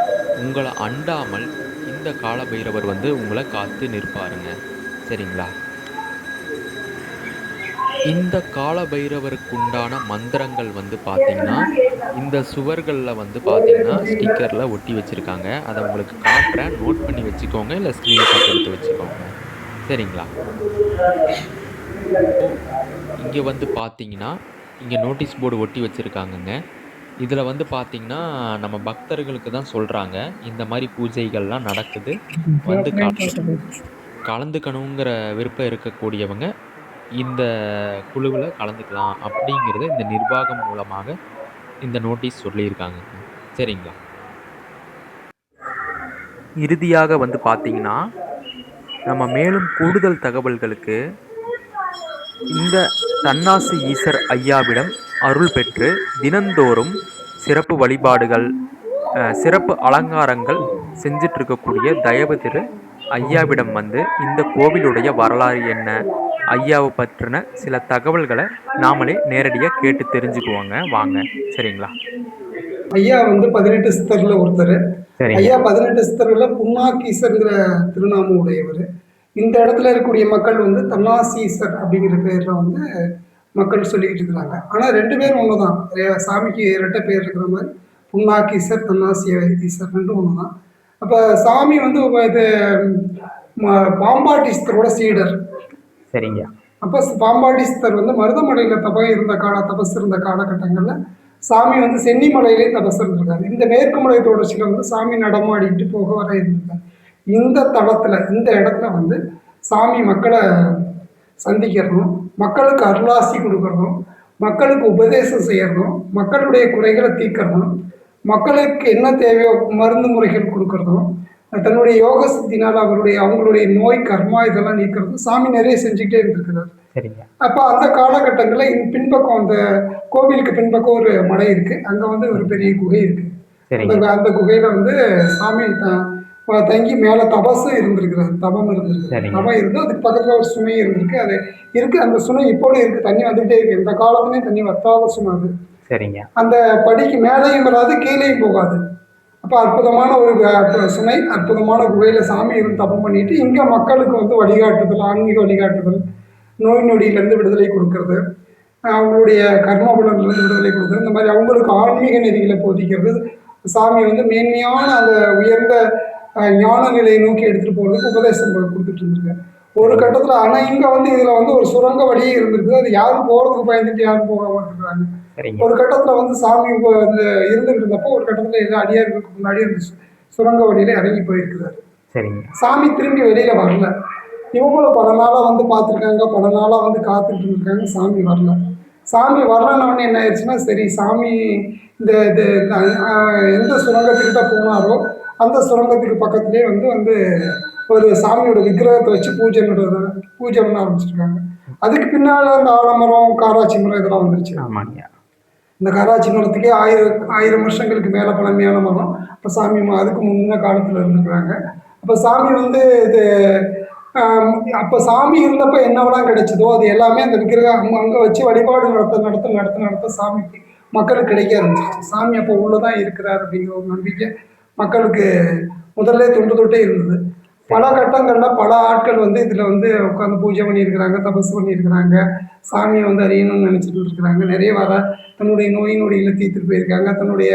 S1: உங்களை அண்டாமல் இந்த கால பைரவர் வந்து உங்களை காத்து நிற்பாருங்க. சரிங்களா? இந்த கால பைரவருக்கு உண்டான மந்திரங்கள் வந்து பார்த்தீங்கன்னா, இந்த சுவர்கள்ல வந்து பார்த்தீங்கன்னா, ஸ்டிக்கர்ல ஒட்டி வச்சிருக்காங்க. அத உங்களுக்கு காட்டுறேன். நோட் பண்ணி வச்சுக்கோங்க. இல்ல ஸ்க்ரீன்ஷாட் எடுத்து வச்சுக்கோங்க. சரிங்களா? இங்க வந்து பார்த்தீங்கன்னா, இங்க நோட்டீஸ் போர்டு ஒட்டி வச்சிருக்காங்கங்க. இதுல வந்து பார்த்தீங்கன்னா, நம்ம பக்தர்களுக்கு தான் சொல்றாங்க. இந்த மாரி பூஜைகள்லாம் நடக்குது. வந்து கலந்துக்கணுங்கிற விருப்பம் இருக்கக்கூடியவங்க இந்த குழுவுல கலந்துக்கலாம் அப்படிங்கிறத இந்த நிர்வாகம் மூலமாக இந்த நோட்டீஸ் சொல்லியிருக்காங்கங்க. சரிங்களா? இறுதியாக வந்து பார்த்தீங்கன்னா, நம்ம மேலும் கூடுதல் தகவல்களுக்கு இந்த தன்னாசி ஈசர் ஐயாவிடம் அருள் பெற்று தினந்தோறும் சிறப்பு வழிபாடுகள், சிறப்பு அலங்காரங்கள் செஞ்சுட்டு இருக்கக்கூடிய தயவு திரு ஐயாவிடம் வந்து இந்த கோவிலுடைய வரலாறு என்ன, ஐயாவை பற்றின சில தகவல்களை நாமளே நேரடியாக கேட்டு தெரிஞ்சுக்குவோங்க வாங்க. சரிங்களா?
S2: ஐயா வந்து 18 சித்தர்ல ஒருத்தர். ஐயா 18 சித்தர்ல புன்னாக்கீசர்ங்கிற திருநாமம் உடையவர். இந்த இடத்துல இருக்கக்கூடிய மக்கள் வந்து தன்னாசீசர் அப்படிங்கிற பேர்ல வந்து மக்கள் சொல்லிக்கிட்டு இருக்கிறாங்க. ஆனா 2 பேரும் ஒண்ணுதான். சாமிக்கு இரட்டை பேர் இருக்கிற மாதிரி புன்னாக்கீசர், தன்னாசி ஈசர் 2ம் ஒண்ணுதான். அப்ப சாமி வந்து இது பாம்பாட்டி சித்தரோட சீடர்.
S1: சரிங்க.
S2: அப்ப பாம்பாட்டி சித்தர் வந்து மருதமலையில தபஸ் இருந்த காலகட்டங்கள்ல சாமி வந்து சென்னிமலையிலே தபஸ் இருந்திருக்காரு. இந்த மேற்கு மலை தொடர்ச்சியில வந்து சாமி நடமாடிட்டு போக வர இருந்திருக்காரு. இந்த தளத்துல இந்த இடத்துல வந்து சாமி மக்களை சந்திக்கிறதும், மக்களுக்கு அருளாசி கொடுக்கறதும், மக்களுக்கு உபதேசம் செய்யறதும், மக்களுடைய குறைகளை தீர்க்கறதும், மக்களுக்கு என்ன தேவையோ மருந்து முறைகள் கொடுக்கறதும், தன்னுடைய யோக சக்தியினால அவங்களுடைய நோய், கர்மா இதெல்லாம் நீக்கிறதும் சாமி நிறைய செஞ்சுக்கிட்டே இருந்திருக்கிறார்.
S1: சரிங்க.
S2: அப்ப அந்த காலகட்டங்கள்ல பின்பக்கம் அந்த கோவிலுக்கு பின்பக்கம் ஒரு மலை இருக்கு. அங்க வந்து ஒரு பெரிய குகை இருக்கு. அந்த
S1: சரிங்க.
S2: அந்த குகையில வந்து சாமி தங்கி மேல தபசும் இருந்திருக்கிறார். தவம் இருந்திருக்கு.
S1: சரிங்க.
S2: தவம் இருந்து அதுக்கு பக்கத்துல ஒரு சுனை இருந்திருக்கு. அது இருக்கு. அந்த சுனை இப்போவும் இருக்கு. தண்ணி வந்துகிட்டே இருக்கு. எந்த காலத்துலயும் தண்ணி வத்தாத சுனை அது.
S1: சரிங்க.
S2: அந்த படிக்கு மேலேயும் வராது, கீழேயும் போகாது. அப்ப அற்புதமான ஒரு சுனை, அற்புதமான குகையில சாமி இருந்து தபம் பண்ணிட்டு, இங்க மக்களுக்கு வந்து வழிகாட்டுதல், ஆன்மீக வழிகாட்டுதல், நோய் நொடியிலிருந்து விடுதலை கொடுக்கறது, அவங்களுடைய கர்மபலன்லேருந்து விடுதலை கொடுக்கறது, இந்த மாதிரி அவங்களுக்கு ஆன்மீக நெறிகளை போதிக்கிறது. சாமி வந்து மேன்மையான அந்த உயர்ந்த ஞான நிலையை நோக்கி எடுத்துட்டு போறதுக்கு உபதேசம் கொடுத்துட்டு இருந்திருக்காரு. ஒரு கட்டத்துல ஆனா இங்க வந்து இதுல வந்து ஒரு சுரங்க வழியே இருந்திருக்கு. அது யாரும் போறதுக்கு பயந்துட்டு யாரும் போகாம இருக்கிறாங்க.
S1: சரிங்க.
S2: ஒரு கட்டத்துல வந்து சாமி வந்து இருந்துட்டு இருந்தப்போ ஒரு கட்டத்துல எல்லா அடியார்களுக்கு முன்னாடி அந்த சுரங்க வழியில இறங்கி போயிருக்கிறாரு.
S1: சரிங்க.
S2: சாமி திரும்பி வெளியில வரல. இவங்களும் பல நாளா வந்து பார்த்துருக்காங்க, பல நாளா வந்து காத்துட்டு இருந்திருக்காங்க. சாமி வரல. சாமி வரலன்னு என்ன ஆயிடுச்சுன்னா, சரி சாமி இந்த இது எந்த சுரங்கத்துக்கிட்ட போனாரோ அந்த சுரங்கத்துக்கு பக்கத்துலேயே வந்து வந்து ஒரு சாமியோட விக்கிரகத்தை வச்சு பூஜை பண்ண ஆரம்பிச்சிருக்காங்க. அதுக்கு பின்னால் அந்த ஆலமரம், காராச்சி மரம் இதெல்லாம் வந்துருச்சு.
S1: ஆமாங்க. இந்த
S2: காராச்சி மரத்துக்கே 1000 வருஷங்களுக்கு மேலே பழமையான மரம். இப்போ சாமி அதுக்கு முன்ன காலத்தில் இருந்துருக்குறாங்க. அப்போ சாமி வந்து இது அப்போ சாமி இருந்தப்போ என்னவெல்லாம் கிடைச்சதோ அது எல்லாமே அந்த விக்கிரகம் அங்கே வச்சு வழிபாடு நடத்த சாமிக்கு மக்களுக்கு கிடைக்க ஆரம்பிச்சிருச்சு. சாமி அப்போ உள்ளதான் இருக்கிறார் அப்படிங்கிற ஒரு நம்பிக்கை மக்களுக்கு முதல்ல தொண்டே இருந்தது. பல கட்டங்களில் பல ஆட்கள் வந்து இதில் வந்து உட்காந்து பூஜை பண்ணியிருக்கிறாங்க, தபசு பண்ணியிருக்கிறாங்க, சாமியை வந்து அறியணும்னு நினச்சிட்டு இருக்கிறாங்க. நிறைய தன்னுடைய நோயினுடைய தீர்த்துட்டு போயிருக்காங்க. தன்னுடைய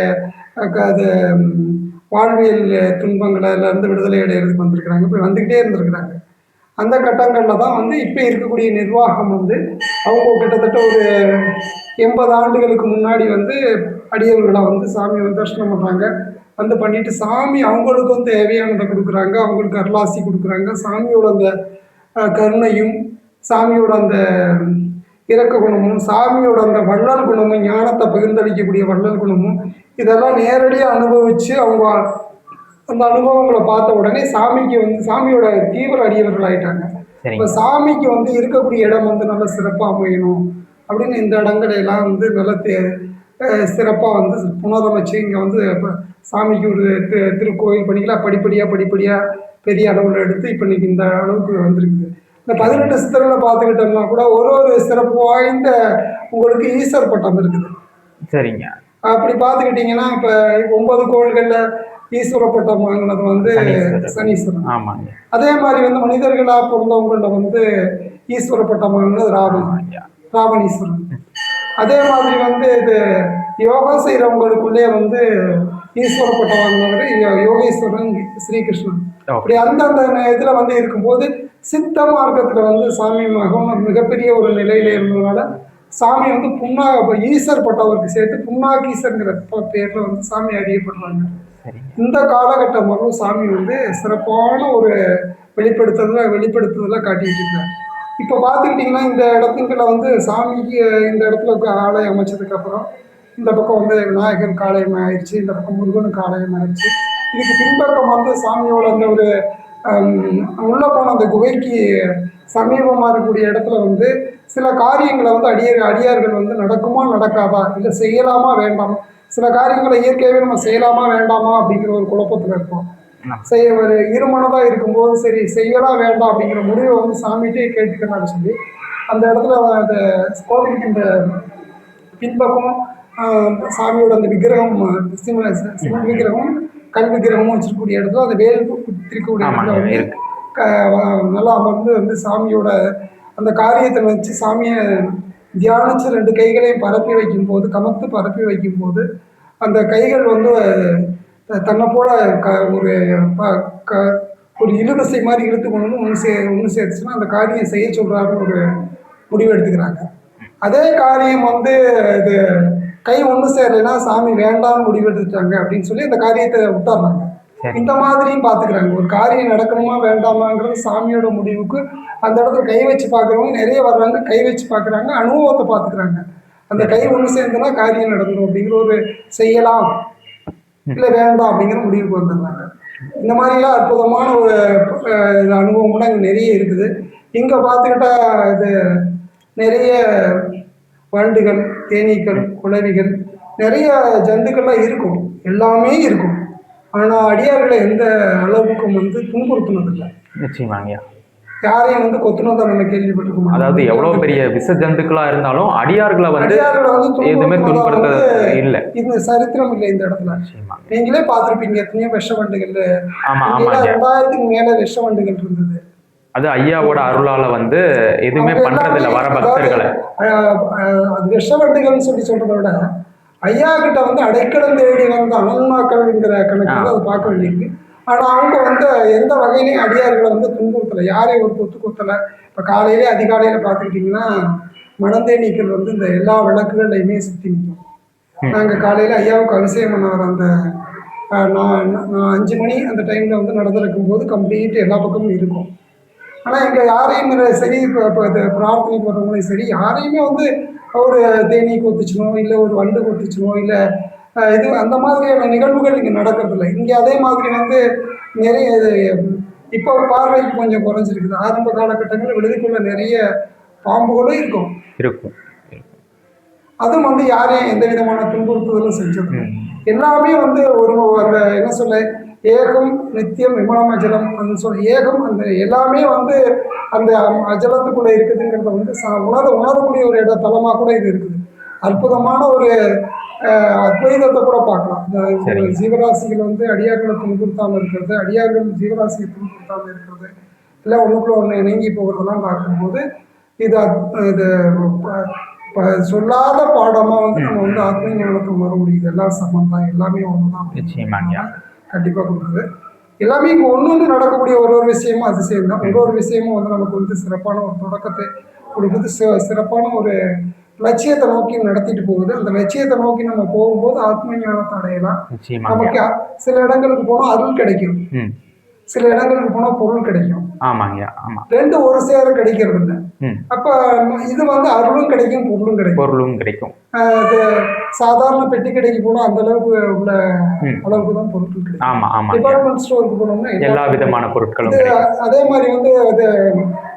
S2: அது வாழ்வியல் துன்பங்களிலேருந்து விடுதலை அடைகிறதுக்கு வந்திருக்கிறாங்க. இப்படி வந்துக்கிட்டே இருந்திருக்கிறாங்க. அந்த கட்டங்களில் தான் வந்து இப்போ இருக்கக்கூடிய நிர்வாகம் வந்து அவங்க கிட்டத்தட்ட ஒரு 80 ஆண்டுகளுக்கு முன்னாடி வந்து அடியவர்களை வந்து சாமி வந்து தரிசனம் பண்ணுறாங்க. வந்து பண்ணிட்டு சாமி அவங்களுக்கும் தேவையானதை கொடுக்குறாங்க, அவங்களுக்கு அருளாசி கொடுக்குறாங்க. சாமியோட அந்த கருணையும், சாமியோட அந்த இரக்க குணமும், சாமியோட அந்த வள்ளல் குணமும், ஞானத்தை பகிர்ந்தளிக்கக்கூடிய வள்ளல் குணமும் இதெல்லாம் நேரடியாக அனுபவித்து அவங்க அந்த அனுபவங்களை பார்த்த உடனே சாமிக்கு வந்து சாமியோட தீவிர அடியவர்கள் ஆயிட்டாங்க. இப்போ சாமிக்கு வந்து இருக்கக்கூடிய இடம் வந்து நல்லா சிறப்பாக அமையணும் அப்படின்னு இந்த இடங்களை எல்லாம் வந்து நல்லா சிறப்பாக வந்து புனரமைச்சு இங்கே வந்து இப்போ சாமிக்கு ஒரு திருக்கோயில் பண்ணிக்கலாம். படிப்படியாக பெரிய அளவில் எடுத்து இப்போ இன்னைக்கு இந்த அளவுக்கு வந்திருக்குது. இந்த 18 சித்தர்களை பார்த்துக்கிட்டோம்னா கூட ஒரு சிறப்பு வாய்ந்த உங்களுக்கு ஈஸ்வர் பட்டம் இருக்குது.
S1: சரிங்க.
S2: அப்படி பார்த்துக்கிட்டிங்கன்னா இப்போ 9 கோவில்களில் ஈஸ்வர பட்டம் வாங்கினது வந்து சனீஸ்வரன்.
S1: ஆமாங்க.
S2: அதே மாதிரி வந்து மனிதர்களாக பிறந்தவங்கள வந்து ஈஸ்வர பட்டம் வாங்கினது ராவணீஸ்வரன். அதே மாதிரி வந்து இது யோகா செய்கிறவங்களுக்குள்ளே வந்து ஈஸ்வர பட்டம் வாங்கினவர் யோகேஸ்வரன், ஸ்ரீகிருஷ்ணன். அப்படி அந்தந்த இதில் வந்து இருக்கும்போது சித்த மார்க்கத்தில் வந்து சாமி மகம் மிகப்பெரிய ஒரு நிலையில இருந்ததுனால சாமி வந்து ஈஸ்வர் பட்டவருக்கு சேர்த்து புண்ணாக்கீசர்ங்கிற பேரில் வந்து சாமி அறியப்படுறாங்க. இந்த காலகட்டம் வரும் சாமி வந்து சிறப்பான ஒரு வெளிப்படுத்துதல காட்டிட்டு இருக்காரு. இப்போ பார்த்துக்கிட்டிங்கன்னா இந்த இடத்துக்குள்ள வந்து சாமிக்கு இந்த இடத்துல ஆலயம் அமைச்சதுக்கு அப்புறம் இந்த பக்கம் வந்து விநாயகருக்கு ஆலயம் ஆயிடுச்சு, இந்த பக்கம் முருகனுக்கு ஆலயம் ஆயிடுச்சு. இதுக்கு பின்பக்கம் வந்து சாமியோட அந்த ஒரு உள்ள போன அந்த குகைக்கு சமீபமாக இருக்கக்கூடிய இடத்துல வந்து சில காரியங்களை வந்து அடியார்கள் வந்து நடக்குமா நடக்காதா, இல்லை செய்யலாமா வேண்டாமா, சில காரியங்களை இயற்கையாகவே நம்ம செய்யலாமா வேண்டாமா அப்படிங்கிற ஒரு குழப்பத்தில் இருப்போம். ஒரு இருமனதாக இருக்கும்போது சரி செய்யலாம் வேண்டாம் அப்படிங்கிற முடிவை வந்து சாமிகிட்டே கேட்டுக்கிறான்னு சொல்லி அந்த இடத்துல அந்த கோவிலுக்கு இந்த பின்பக்கம் சாமியோட அந்த விக்கிரகம் சிவன் விக்கிரகம் கல் விக்கிரகமும் வச்சிருக்கக்கூடிய இடத்துல அந்த வேல் குத்திருக்கக்கூடிய இடத்துல வந்து நல்லா அமர்ந்து வந்து சாமியோட அந்த காரியத்தை வச்சு சாமியை தியானிச்சு 2 கைகளையும் பரப்பி வைக்கும்போது, கமத்து பரப்பி வைக்கும்போது அந்த கைகள் வந்து தன்னை போல ஒரு இழுவிசை மாதிரி இழுத்து கொண்டு வந்து ஒன்று சேர்த்துச்சுன்னா அந்த காரியம் செய்ய சொல்கிறாருன்னு ஒரு முடிவு எடுத்துக்கிறாங்க. அதே காரியம் வந்து இது கை ஒன்று சேரலைன்னா சாமி வேண்டாம்னு முடிவு எடுத்துட்டாங்க அப்படின்னு சொல்லி அந்த காரியத்தை விட்டுறாங்க. இந்த மாதிரியும் பார்த்துக்கிறாங்க. ஒரு காரியம் நடக்கணுமா வேண்டாமாங்கிறது சாமியோட முடிவுக்கு அந்த இடத்துல கை வச்சு பார்க்குறவங்க நிறைய வர்றாங்க. கை வச்சு பார்க்குறாங்க, அனுபவத்தை பார்த்துக்கிறாங்க. அந்த கை ஒன்று சேர்ந்தனா காரியம் நடந்துடும் அப்படிங்கிற ஒரு செய்யலாம் இல்லை வேண்டாம் அப்படிங்கிற முடிவுக்கு வந்துடுறாங்க. இந்த மாதிரிலாம் அற்புதமான ஒரு அனுபவம்லாம் இங்கே நிறைய இருக்குது. இங்கே பார்த்துக்கிட்டா இது நிறைய வண்டுகள், தேனீக்கள், குளவிகள், நிறைய ஜந்துக்கள்லாம் இருக்கும், எல்லாமே இருக்கும். ஆனால் அடியார்களை எந்த அளவுக்கும் வந்து துன்புறுத்தினதில்லை.
S1: நிச்சயமாங்கய்யா.
S2: யாரையும் வந்து கொத்துனதா நம்ம கேள்விப்பட்டிருக்கோம்.
S1: அதாவது எவ்வளவு பெரிய விச ஜந்துக்களா இருந்தாலும் அடியார்களை வந்து எதுவுமே துன்புறுத்த இல்லை.
S2: இது சரித்திரம் இல்லை இந்த இடத்துல. நீங்களே பார்த்திருப்பீங்க எத்தனையோ விஷ வண்டுகள்.
S1: ஆமா ஆமா,
S2: 2000க்கு மேல விஷ வண்டுகள் இருந்தது.
S1: அது ஐயாவோட அருளால வந்து எதுவுமே பண்றது இல்லை வர பக்தர்களை.
S2: அது விஷ வண்டுகள்னு சொல்றதை விட ஐயா கிட்ட வந்து அடைக்கலம் தேடி வந்த அனன்மாக்கள்ங்கிற கணக்கு அது பார்க்க வேண்டியிருக்கு. ஆனால் அவங்க வந்து எந்த வகையிலையும் அடியார்களை வந்து துன்புறுத்தலை, யாரையும் ஒரு கொத்து கொத்தலை. இப்போ காலையிலே அதிகாலையில் பார்த்துக்கிட்டிங்கன்னா மணந்தேனீக்கள் வந்து இந்த எல்லா விளக்குகள்லையுமே சுற்றி நிற்கும். நாங்கள் காலையில் ஐயாவுக்கு அபிஷேகம் பண்ண வர அந்த நான் 5 மணி அந்த டைமில் வந்து நடந்திருக்கும் போது கம்ப்ளீட் எல்லா பக்கமும் இருக்கும். ஆனால் இங்கே யாரையும் சரி இப்போ இது பிரார்த்தனைக்கு வர்றவங்களையும் சரி யாரையுமே வந்து ஒரு தேனீ கொத்துச்சனோ இல்லை ஒரு வண்டு கொத்துச்சனோ இல்லை இது அந்த மாதிரியான நிகழ்வுகள் இங்கே நடக்கிறதில்ல. இங்கே அதே மாதிரி வந்து நிறைய இப்போ பார்வைக்கு கொஞ்சம் குறைஞ்சிருக்குது. ஆரம்ப காலகட்டங்களில் விடுதிக்குள்ள நிறைய பாம்புகளும் இருக்கும். அதுவும் வந்து யாரையும் எந்த விதமான துன்புறுத்துதலும் செஞ்சது எல்லாமே வந்து ஒரு அந்த என்ன சொல்ல ஏகம் நித்தியம் விமலம் அஜலம் அந்த சொல்ல ஏகம் அந்த எல்லாமே வந்து அந்த அஜலத்துக்குள்ள இருக்குதுங்கிறத வந்து உணரக்கூடிய ஒரு தலமாக கூட இது இருக்குது. அற்புதமான ஒரு அத்வைதத்தை கூட பார்க்கலாம். இந்த ஜீவராசிகள் வந்து அடியார்களை துன்புறுத்தாமல் இருக்கிறது, அடியார்கள் ஜீவராசியை துன்புறுத்தாமல் இருக்கிறது, இல்லை ஒன்றுக்குள்ள ஒன்று இணங்கி போகிறதெல்லாம் பார்க்கும்போது இது இது சொல்லாத பாடமா வந்து நம்ம வந்து ஆத்ம ஞானத்தை உணர முடியுது. எல்லாம் சமந்தான், எல்லாமே ஒண்ணுதான் கண்டிப்பா கொடுக்குது. எல்லாமே இங்க ஒண்ணு நடக்கக்கூடிய ஒரு விஷயமும் அதிசயம் தான். ஒரு விஷயமும் வந்து நமக்கு வந்து சிறப்பான ஒரு தொடக்கத்தை கொடுக்குது, சிறப்பான ஒரு லட்சியத்தை நோக்கி நடத்திட்டு போகுது. அந்த லட்சியத்தை நோக்கி நம்ம போகும்போது ஆத்ம ஞானத்தை அடையலாம். நமக்கு சில இடங்களுக்கு போனா அருள் கிடைக்கும், சில இடங்களுக்கு போனா பொருள் கிடைக்கும். ரெண்டு ஒரு சேர கிடைக்கிறது இல்லை. அப்ப இது வந்து அருளும் கிடைக்கும், பொருளும் கிடைக்கும். சாதாரண பெட்டி கடைக்கு போனா அந்த அளவுக்கு உள்ள அளவுக்கு தான் பொருட்கள் கிடைக்கும். டிபார்ட்மெண்ட் ஸ்டோருக்கு போனோம்னா எல்லா விதமான பொருட்களும். அதே மாதிரி வந்து அது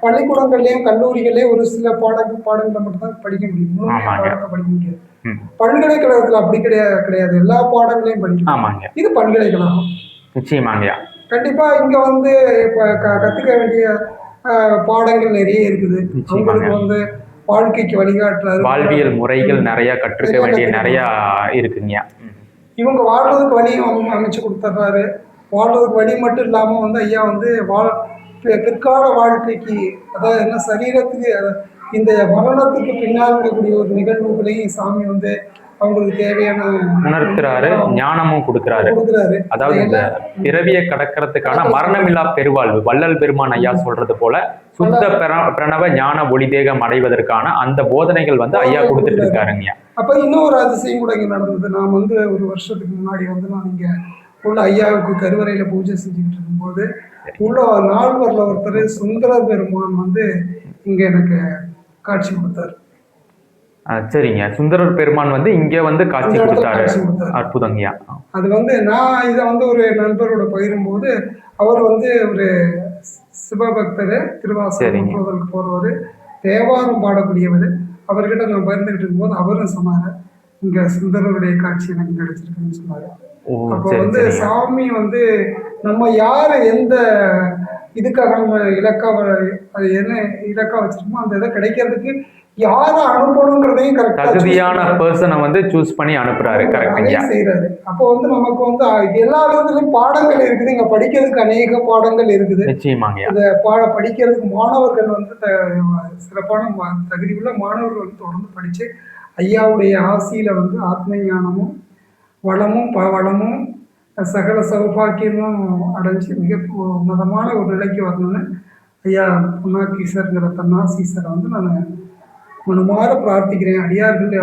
S2: பள்ளிக்கூடங்கள்லயும் கல்லூரிகள்லயும் ஒரு சில பாடங்களை மட்டும் தான் படிக்க முடியும், பாடத்தை படிக்க முடியாது. பல்கலைக்கழகத்துல அப்படி கிடையாது, எல்லா பாடங்களையும் படிக்கலாம். இது பல்கலைக்கழகம். நிச்சயமாங்கய்யா. கண்டிப்பா இங்க வந்து இப்ப கத்துக்க வேண்டிய பாடங்கள் நிறைய இருக்குது. அவங்களுக்கு வந்து வாழ்க்கைக்கு வழிகாட்டுறது, வாழ்வியல் முறைகள் நிறைய கற்றுக்க வேண்டிய நிறைய இருக்குங்க. இவங்க வாழ்றதுக்கு வழியும் அமைச்சு கொடுத்துட்றாரு. வாழ்றதுக்கு வழி மட்டும் இல்லாம வந்து ஐயா வந்து பிற்கால வாழ்க்கைக்கு, அதாவது என்ன சரீரத்துக்கு இந்த மரணத்துக்கு பின்னால் இருக்கக்கூடிய ஒரு நிகழ்வுகளையும் சாமி வந்து அவங்களுக்கு தேவையான உணர்த்துறாரு, ஞானமும் கொடுக்குறாரு. அதாவது இந்த பிறவியை கடக்கிறதுக்கான மரணமில்லா பெருவாழ்வு, வள்ளல் பெருமான் ஐயா சொல்றது போல சுத்த பிரணவ ஞான ஒளிதேகம் அடைவதற்கான அந்த போதனைகள் வந்து ஐயா கொடுத்துட்டு இருக்காருங்க. அப்ப இன்னொரு அதிசயம் கூட இங்க நடந்தது. நான் வந்து ஒரு வருஷத்துக்கு முன்னாடி வந்து நான் இங்க உள்ள ஐயாவுக்கு கருவறையில பூஜை செஞ்சுக்கிட்டு இருக்கும்போது உள்ள நால்வரில் ஒருத்தர் சுந்தர பெருமான் வந்து இங்க எனக்கு காட்சி கொடுத்தாரு. சரிங்க. சுந்தரர் பெருமான் வந்து இங்க வந்து காட்சி கொடுத்தாரு. அற்புதங்கய்யா. அது வந்து நான் இதை வந்து ஒரு நண்பரோட பகிரும்போது அவர் வந்து ஒரு சிவபக்தர், திருவாசகம் போறவர், தேவாரம் பாடக்கூடியவர். அவர்கிட்ட நான் பகிர்ந்துகிட்டு இருக்கும்போது அவரும் சொன்னாரு, இங்க சுந்தரருடைய காட்சி எனக்கு கிடைச்சிருக்குன்னு சொன்னாரு. அப்போ வந்து சாமி வந்து நம்ம யாரு எந்த இதுக்காக நம்ம இலக்கா அது என்ன இலக்கா வச்சிருக்கோமோ அந்த இதை கிடைக்கிறதுக்கு யாரை அனுப்பணுங்கிறதையும் தகுதியான பர்சனை வந்து சூஸ் பண்ணி அனுப்புறாரு, செய்யறாரு. அப்போ வந்து நமக்கு வந்து எல்லா விதத்துலயும் பாடங்கள் இருக்குது, இங்க படிக்கிறதுக்கு அநேக பாடங்கள் இருக்குது. நிச்சயமாங்க. இந்த படிக்கிறதுக்கு மாணவர்கள் வந்து சிறப்பான தகுதி உள்ள மாணவர்கள் வந்து தொடர்ந்து படிச்சு ஐயாவுடைய ஆசியில வந்து ஆத்ம ஞானமும் வளமும் சகல சௌபாக்கியமும் அடைஞ்சு மிக உன்னதமான ஒரு நிலைக்கு வரணும்னு ஐயா புண்ணாக்கீசர்ங்கிற தன்னாசீசரை வந்து நான் மனமாற பிரார்த்திக்கிறேன். அடியார்கள்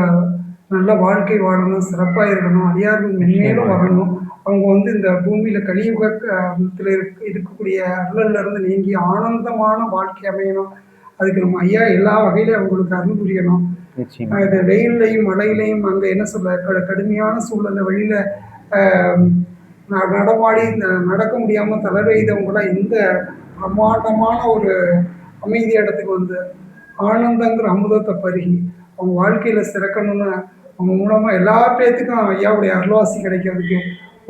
S2: நல்ல வாழ்க்கை வாழணும், சிறப்பாக இருக்கணும், அடியார்கள் மென்மேலும் வரணும். அவங்க வந்து இந்த பூமியில கலியுகத்தில் இருக்கக்கூடிய அருளில் இருந்து நீங்கி ஆனந்தமான வாழ்க்கை அமையணும். அதுக்கு நம்ம ஐயா எல்லா வகையிலும் அவங்களுக்கு அருள் புரியணும். இது வெயிலையும் மழையிலையும் அங்கே என்ன சொல்ல கடுமையான சூழல்ல வெளியில நடமாடி நடக்க முடியாமல் தளர்வெய்தவங்களாம் இந்த பிரம்மாண்டமான ஒரு அமைதி இடத்துக்கு வந்து ஆனந்தங்கிற அமுதத்தை பருகி அவங்க வாழ்க்கையில் சிறக்கணும்னு அவங்க மூலமாக எல்லா பேர்த்துக்கும் ஐயாவுடைய அருள்வாசி கிடைக்கிறதுக்கு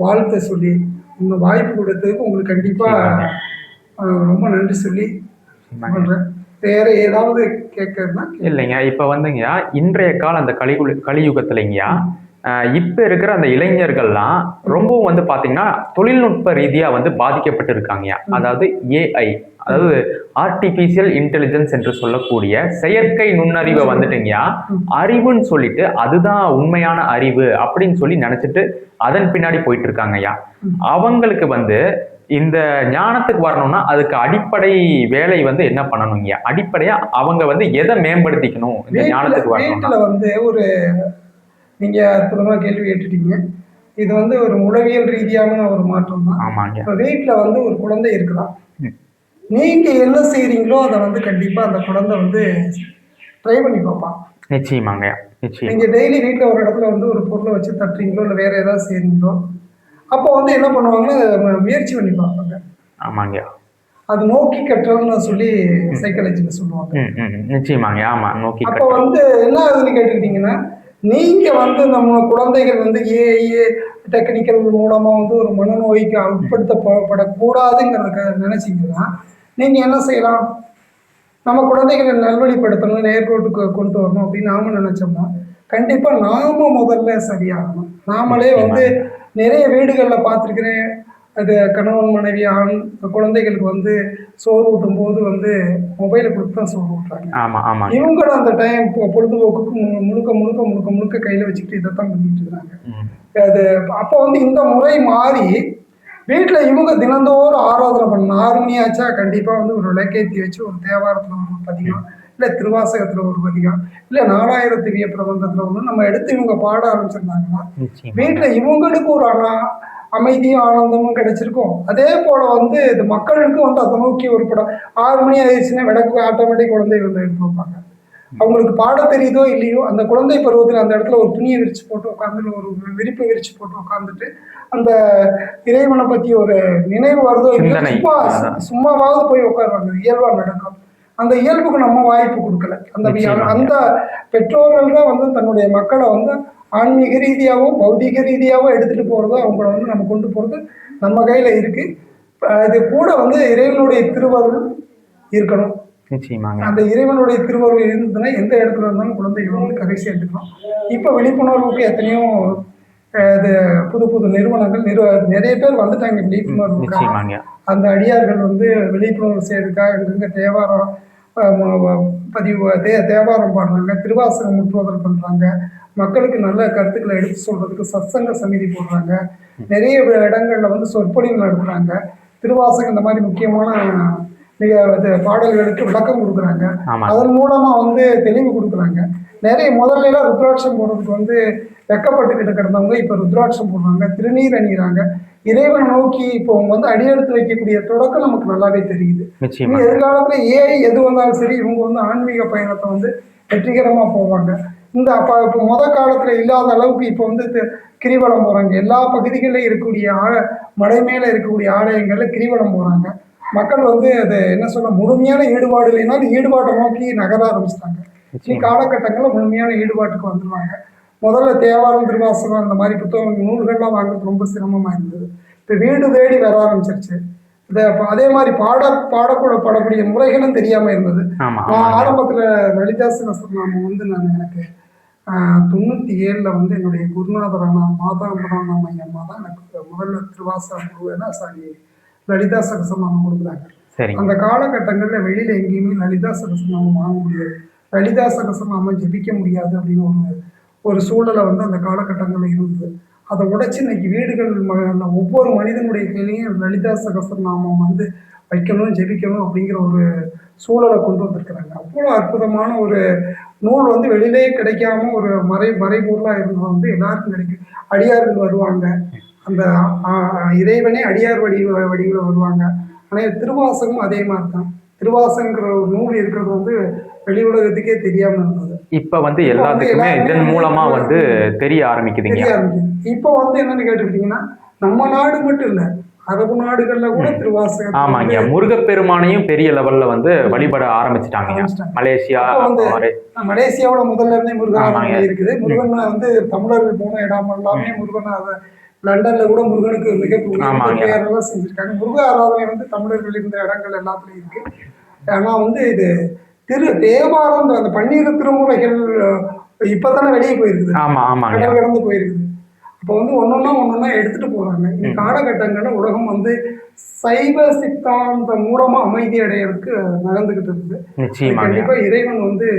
S2: வாழ்த்தை சொல்லி உங்கள் வாய்ப்பு கொடுத்ததுக்கு உங்களுக்கு கண்டிப்பாக ரொம்ப நன்றி சொல்லி பண்ணுறேன். வேற ஏதாவது கேட்கறதுனா
S1: இல்லைங்க. இப்போ வந்துங்கய்யா, இன்றைய கால அந்த கலியுகத்துலங்கய்யா, இப்போ இருக்கிற அந்த இளைஞர்கள்லாம் ரொம்பவும் வந்து பார்த்தீங்கன்னா தொழில்நுட்ப ரீதியாக வந்து பாதிக்கப்பட்டு இருக்காங்கய்யா. அதாவது ஏஐ, அதாவது ஆர்டிஃபிஷியல் இன்டெலிஜென்ஸ் என்று சொல்லக்கூடிய செயற்கை நுண்ணறிவை வந்துட்டுங்கய்யா அறிவுன்னு சொல்லிட்டு அதுதான் உண்மையான அறிவு அப்படின்னு சொல்லி நினைச்சிட்டு அதன் பின்னாடி போயிட்டு இருக்காங்கய்யா. அவங்களுக்கு வந்து இந்த ஞானத்துக்கு வரணும்னா அதுக்கு அடிப்படை வேலை வந்து என்ன பண்ணணுங்கய்யா? அடிப்படையா அவங்க வந்து எதை மேம்படுத்திக்கணும் இந்த ஞானத்துக்கு வரணும்னா?
S2: வந்து ஒரு நீங்க அற்புதமா கேள்வி கேட்டுட்டீங்க. இது வந்து ஒரு உளவியல் ரீதியான ஒரு மாற்றம் தான்.
S1: ஆமாங்க.
S2: இப்போ வீட்டுல வந்து ஒரு குழந்தை இருக்கலாம். நீங்க என்ன செய்றீங்களோ அதை வந்து கண்டிப்பா அந்த குழந்தை வந்து ட்ரை பண்ணி பார்ப்பான்.
S1: நிச்சயமாங்க. நிச்சயம்.
S2: நீங்க டெய்லி வீட்டுல ஒரு இடத்துல வந்து ஒரு பொருளை வச்சு தட்டுறீங்களோ இல்லை வேற ஏதாவது செய்றீங்களோ அப்போ வந்து என்ன பண்ணுவாங்கன்னா முயற்சி பண்ணி பார்ப்பாங்க.
S1: ஆமாங்க.
S2: அது நோக்கி கற்றல்னு சொல்லி சைக்காலஜில சொல்லுவாங்க.
S1: நிச்சயமாங்க. ஆமா, நோக்கி
S2: அப்போ வந்து என்ன ஆகுதுன்னு கேட்டுக்கிட்டீங்கன்னா, நீங்க வந்து நம்ம குழந்தைகள் வந்து ஏஐ டெக்னிக்கல் மூலமா வந்து ஒரு மனநோய்க்கு உட்படுத்தப்படக்கூடாதுங்கிறத நினைச்சீங்கன்னா நீங்க என்ன செய்யலாம்? நம்ம குழந்தைகளை நல்வழிப்படுத்தணும், நேர்கோட்டுக்கு கொண்டு வரணும் அப்படின்னு நாம நினைச்சோம்னா கண்டிப்பா நாம முதல்ல சரியாகணும். நாமளே வந்து நிறைய வீடுகள்ல பார்த்துருக்கிறேன். அது கணவன் மனைவி ஆண் குழந்தைகளுக்கு வந்து சோறு ஊட்டும் போது வந்து மொபைலை கொடுத்து தான் சோறு ஊட்டுறாங்க. இவங்களும் அந்த டைம் பொழுதுபோக்குக்கு முழுக்க முழுக்க முழுக்க முழுக்க கையில வச்சுக்கிட்டு இதைத்தான் பண்ணிட்டு இருக்காங்க. அது அப்போ வந்து இந்த முறை மாறி வீட்டுல இவங்க தினந்தோறும் ஆராதனை பண்ணணும். 6 மணி ஆச்சா கண்டிப்பா வந்து ஒரு விளக்கேற்றி வச்சு ஒரு தேவாரத்துல ஒரு பதிகம், இல்ல திருவாசகத்துல ஒரு பதிகம், இல்ல 4000 திவ்ய பிரபந்தத்துல ஒண்ணு நம்ம எடுத்து இவங்க பாட ஆரம்பிச்சிருந்தாங்கன்னா வீட்டுல இவங்களுக்கு ஒரு அமைதியும் ஆனந்தமும் கிடைச்சிருக்கும். அதே போல வந்து இது மக்களுக்கு வந்து அதை நோக்கி ஒரு படம் 6 மணி ஆயிடுச்சுன்னா விளக்கு ஆட்டோமேட்டிக் குழந்தை வந்து எடுத்து வைப்பாங்க. அவங்களுக்கு பாட தெரியுதோ இல்லையோ அந்த குழந்தை பருவத்தில் அந்த இடத்துல ஒரு துணியை விரிச்சு போட்டு உட்காந்து ஒரு விரிப்பை விரிச்சு போட்டு உட்காந்துட்டு அந்த இறைவனை பத்தி ஒரு நினைவு வருதோ இல்லையோ சும்மாவாவது போய் உட்காருவாங்க. இயல்பா நடக்கும். அந்த இயல்புக்கு நம்ம வாய்ப்பு கொடுக்கல. அந்த பெற்றோர்கள் தான் வந்து தன்னுடைய மக்களை வந்து ஆன்மீக ரீதியாகவும் பௌதிக ரீதியாகவும் எடுத்துட்டு போறதோ அவங்கள வந்து நம்ம கொண்டு போறது நம்ம கையில இருக்கு. அது கூட வந்து இறைவனுடைய திருவருள் இருக்கணும். அந்த இறைவனுடைய திருவருள் இருந்ததுன்னா எந்த இடத்துல இருந்தாலும் குழந்தைகள் வந்து கரை சேர்த்துக்கணும். இப்ப விழிப்புணர்வுக்கு எத்தனையோ இது புது புது நிறுவனங்கள் நிறைய பேர் வந்துட்டாங்க விழிப்புணர்வுக்காக. அந்த அடியார்கள் வந்து விழிப்புணர்வு செய்யறதுக்காக எங்க தேவாரம் பதிவு தேவாரம் பாடுறாங்க, திருவாசகம் முற்றுவதல் பண்றாங்க, மக்களுக்கு நல்ல கருத்துக்களை எடுத்து சொல்றதுக்கு சத்சங்க சமிதி போடுறாங்க, நிறைய இடங்கள்ல வந்து சொற்பொழிவு நடத்துறாங்க, திருவாசகம் இந்த மாதிரி முக்கியமான பாடல்களுக்கு விளக்கம் கொடுக்குறாங்க. அதன் மூலமா வந்து தெளிவு கொடுக்குறாங்க. நிறைய முதல்ல எல்லாம் ருத்ராட்சம் போடுறதுக்கு வந்து வெக்கப்பட்டுக்கிட்டு கிடந்தவங்க இப்ப ருத்ராட்சம் போடுறாங்க, திருநீர் அணிகிறாங்க. இறைவனை நோக்கி இப்போ வந்து அடியெடுத்து வைக்கக்கூடிய தொடக்கம் நமக்கு நல்லாவே தெரியுது. எதிர்காலத்துல ஏஐ எது வந்தாலும் சரி இவங்க வந்து ஆன்மீக பயணத்தை வந்து வெற்றிகரமா போவாங்க. இந்த இப்போ காலத்துல இல்லாத அளவுக்கு இப்போ வந்து கிரிவலம் போறாங்க. எல்லா பகுதிகளிலும் இருக்கக்கூடிய மலை மேல இருக்கக்கூடிய ஆலயங்கள்ல கிரிவலம் போறாங்க. மக்கள் வந்து அது என்ன சொல்ல முழுமையான ஈடுபாடு இல்லைனாலும் ஈடுபாட்டை நோக்கி நகர ஆரம்பிச்சிட்டாங்க. இனி காலகட்டங்களில் முழுமையான ஈடுபாட்டுக்கு வந்துடுவாங்க. முதல்ல தேவாரம் திருவாசகம் அந்த மாதிரி புத்தகம் நூல்கள்லாம் வாங்குறது ரொம்ப சிரமமா இருந்தது. இப்போ வீடு தேடி வர ஆரம்பிச்சிருச்சு. அதே மாதிரி பாடக்கூடிய முறைகளும் தெரியாம இருந்தது. ஆரம்பத்துல லலிதா சகஸ்ரநாமம் வந்து எனக்கு 97ல் வந்து என்னுடைய குருநாதரான மாதாம்பரான ஐயம்மா தான் எனக்கு முதல்ல திருவாசகம் குருவேனா லலிதா சகஸ்ரநாமம் கொடுக்குறாங்க. அந்த காலகட்டங்களில் வெளியில எங்கேயுமே லலிதா சகஸ்ரநாமம் வாங்க முடியாது, லலிதா சகஸ்ரநாமம் ஜெபிக்க முடியாது அப்படின்னு ஒரு சூழலை வந்து அந்த காலகட்டங்களில் இருந்தது. அதை உடைச்சு இன்னைக்கு வீடுகள் ஒவ்வொரு மனிதனுடைய கையிலையும் லலிதா சகஸ்ரநாமம் வந்து வைக்கணும், ஜெபிக்கணும் அப்படிங்கிற ஒரு சூழலை கொண்டு வந்திருக்கிறாங்க. அவ்வளோ அற்புதமான ஒரு நூல் வந்து வெளியிலே கிடைக்காம ஒரு மறைபொருளாக இருந்தது வந்து எல்லாருக்கும் கிடைக்கும். அடியார்கள் வருவாங்க, அந்த இறைவனே அடியார் வடிவில் வருவாங்க. ஆனால் திருவாசகம் அதே மாதிரி தான். திருவாசகங்கிற ஒரு நூல் இருக்கிறது வந்து வெளி உலகத்துக்கே தெரியாமல் இருந்தது.
S1: இப்ப வந்து எல்லாத்துக்குமே இதன் மூலமா வந்து தெரிய ஆரம்பிக்குதுங்க.
S2: தெரிய ஆரம்பிக்குது. இப்போ வந்து என்னன்னு கேட்டுக்கிட்டீங்கன்னா, நம்ம நாடு மட்டும் இல்ல, அரபு நாடுகள்ல கூட திருவாசகம்
S1: ஆமாங்க. முருகப்பெருமானையும் பெரிய லெவல்ல வந்து வழிபட ஆரம்பிச்சுட்டாங்க. மலேசியா
S2: வந்து மலேசியாவோட முதல்ல இருந்தே முருகன்
S1: ஆமாங்க.
S2: இருக்குது. முருகன் வந்து தமிழர்கள் போன இடம் எல்லாமே முருகன் லண்டன்ல கூட முருகனுக்கு மிகப்பெரிய பெயரெல்லாம் செஞ்சிருக்காங்க. முருக ஆராதனை வந்து தமிழர்கள் இருந்த இடங்கள் எல்லாத்துலயும் இருக்கு. ஆனா வந்து இது தேவாரம் அந்த பன்னீர் திருமுறைகள் இப்பதானே வெளியே போயிருக்குது. கடல் கடந்து போயிருக்குது. அப்போ வந்து ஒன்னொன்னா எடுத்துட்டு போறாங்க. இந்த காலகட்டங்கள்ல உலகம் வந்து சைவ சித்தாந்தம் மூலமா அமைதி அடையறதுக்கு நகர்ந்துகிட்டு இருக்குது. கண்டிப்பா இறைவன் வந்து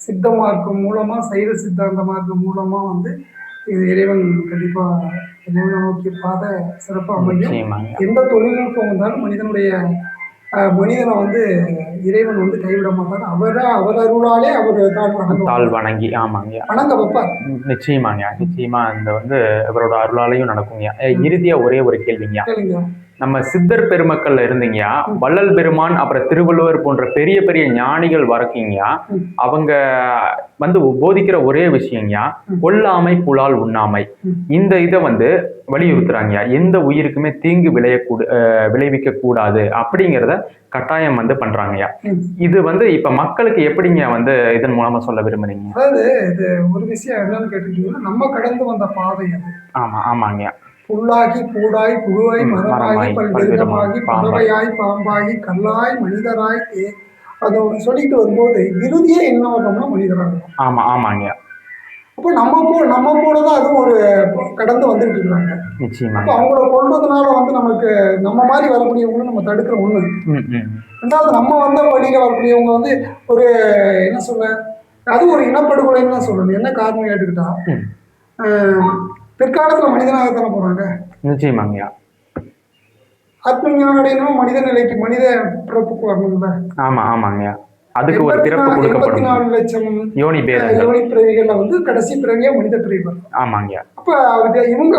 S2: சித்த மார்க்கம் மூலமா, சைவ சித்தாந்த மார்க்கம் மூலமா வந்து இது இறைவன் கண்டிப்பா இறைவனை நோக்கி பாதை சிறப்பா அமையும். எந்த தொழில்நுட்பம் வந்தாலும் மனிதனை வந்து இறைவன் வந்து கைவிட மாட்டார். அவர் அருளாலே அவர்
S1: தாழ் வணங்கி
S2: வணங்க வைப்பார்.
S1: நிச்சயமா இந்த வந்து அவரோட அருளாலையும் நடக்குங்க. இறுதியா ஒரே ஒரு கேள்விங்க. நம்ம சித்தர் பெருமக்கள்ல இருந்தீங்க, வள்ளல் பெருமான் அப்புறம் திருவள்ளுவர் போன்ற பெரிய பெரிய ஞானிகள் வரைக்குங்க அவங்க வந்து போதிக்கிற ஒரே விஷயங்க கொல்லாமை புலால் உண்ணாமை. இந்த இதை வந்து வலியுறுத்துறாங்க. எந்த உயிருக்குமே தீங்கு விளைவிக்க கூடாது அப்படிங்கிறத கட்டாயம் வந்து பண்றாங்க. இது வந்து இப்ப மக்களுக்கு எப்படிங்க வந்து இதன் மூலமா சொல்ல விரும்புறீங்க?
S2: அதாவது இது ஒரு விஷயம் என்னன்னு கேட்டுக்கிட்டீங்கன்னா, நம்ம கடந்து வந்த பாதை அது.
S1: ஆமாங்க.
S2: புல்லாகி பூடாய் புழுவாய் மரமாகி பல்விதமாகி பறவையாய் பாம்பாகி கல்லாய் மனிதராய் அதை சொல்லிட்டு வரும்போது இறுதியே என்ன வரணும்னா மனிதராக.
S1: ஆமாங்க.
S2: அப்போ நம்ம போலதான் அதுவும் ஒரு கடந்து வந்துட்டு இருக்கிறாங்க. அப்போ அவங்கள கொள்றதுனால வந்து நமக்கு நம்ம மாதிரி வரக்கூடியவங்களும் நம்ம தடுக்கிற ஒண்ணு. ரெண்டாவது நம்ம வந்த வழியில வரக்கூடியவங்க வந்து ஒரு என்ன சொல்ல, அது ஒரு இனப்படுகொலைன்னு தான் சொல்லணும். என்ன காரணம் கேட்டுக்கிட்டா, பிற்காலத்துல மனிதனாகத்தானே போறாங்க.
S1: நிச்சயமாங்கய்யா.
S2: ஆத்ம ஞானம் அடையணும், மனித நிலைக்கு மனித பிறப்புக்கு வரணும்ல.
S1: ஆமாங்கய்யா. அதுக்கு ஒரு பிறப்பு கொடுக்கப்படும்.
S2: 84 லட்சம்
S1: யோனி
S2: பிறவிகள்ல வந்து கடைசி பிறவியா மனித பிறவி.
S1: ஆமாங்கய்யா.
S2: அப்ப இவங்க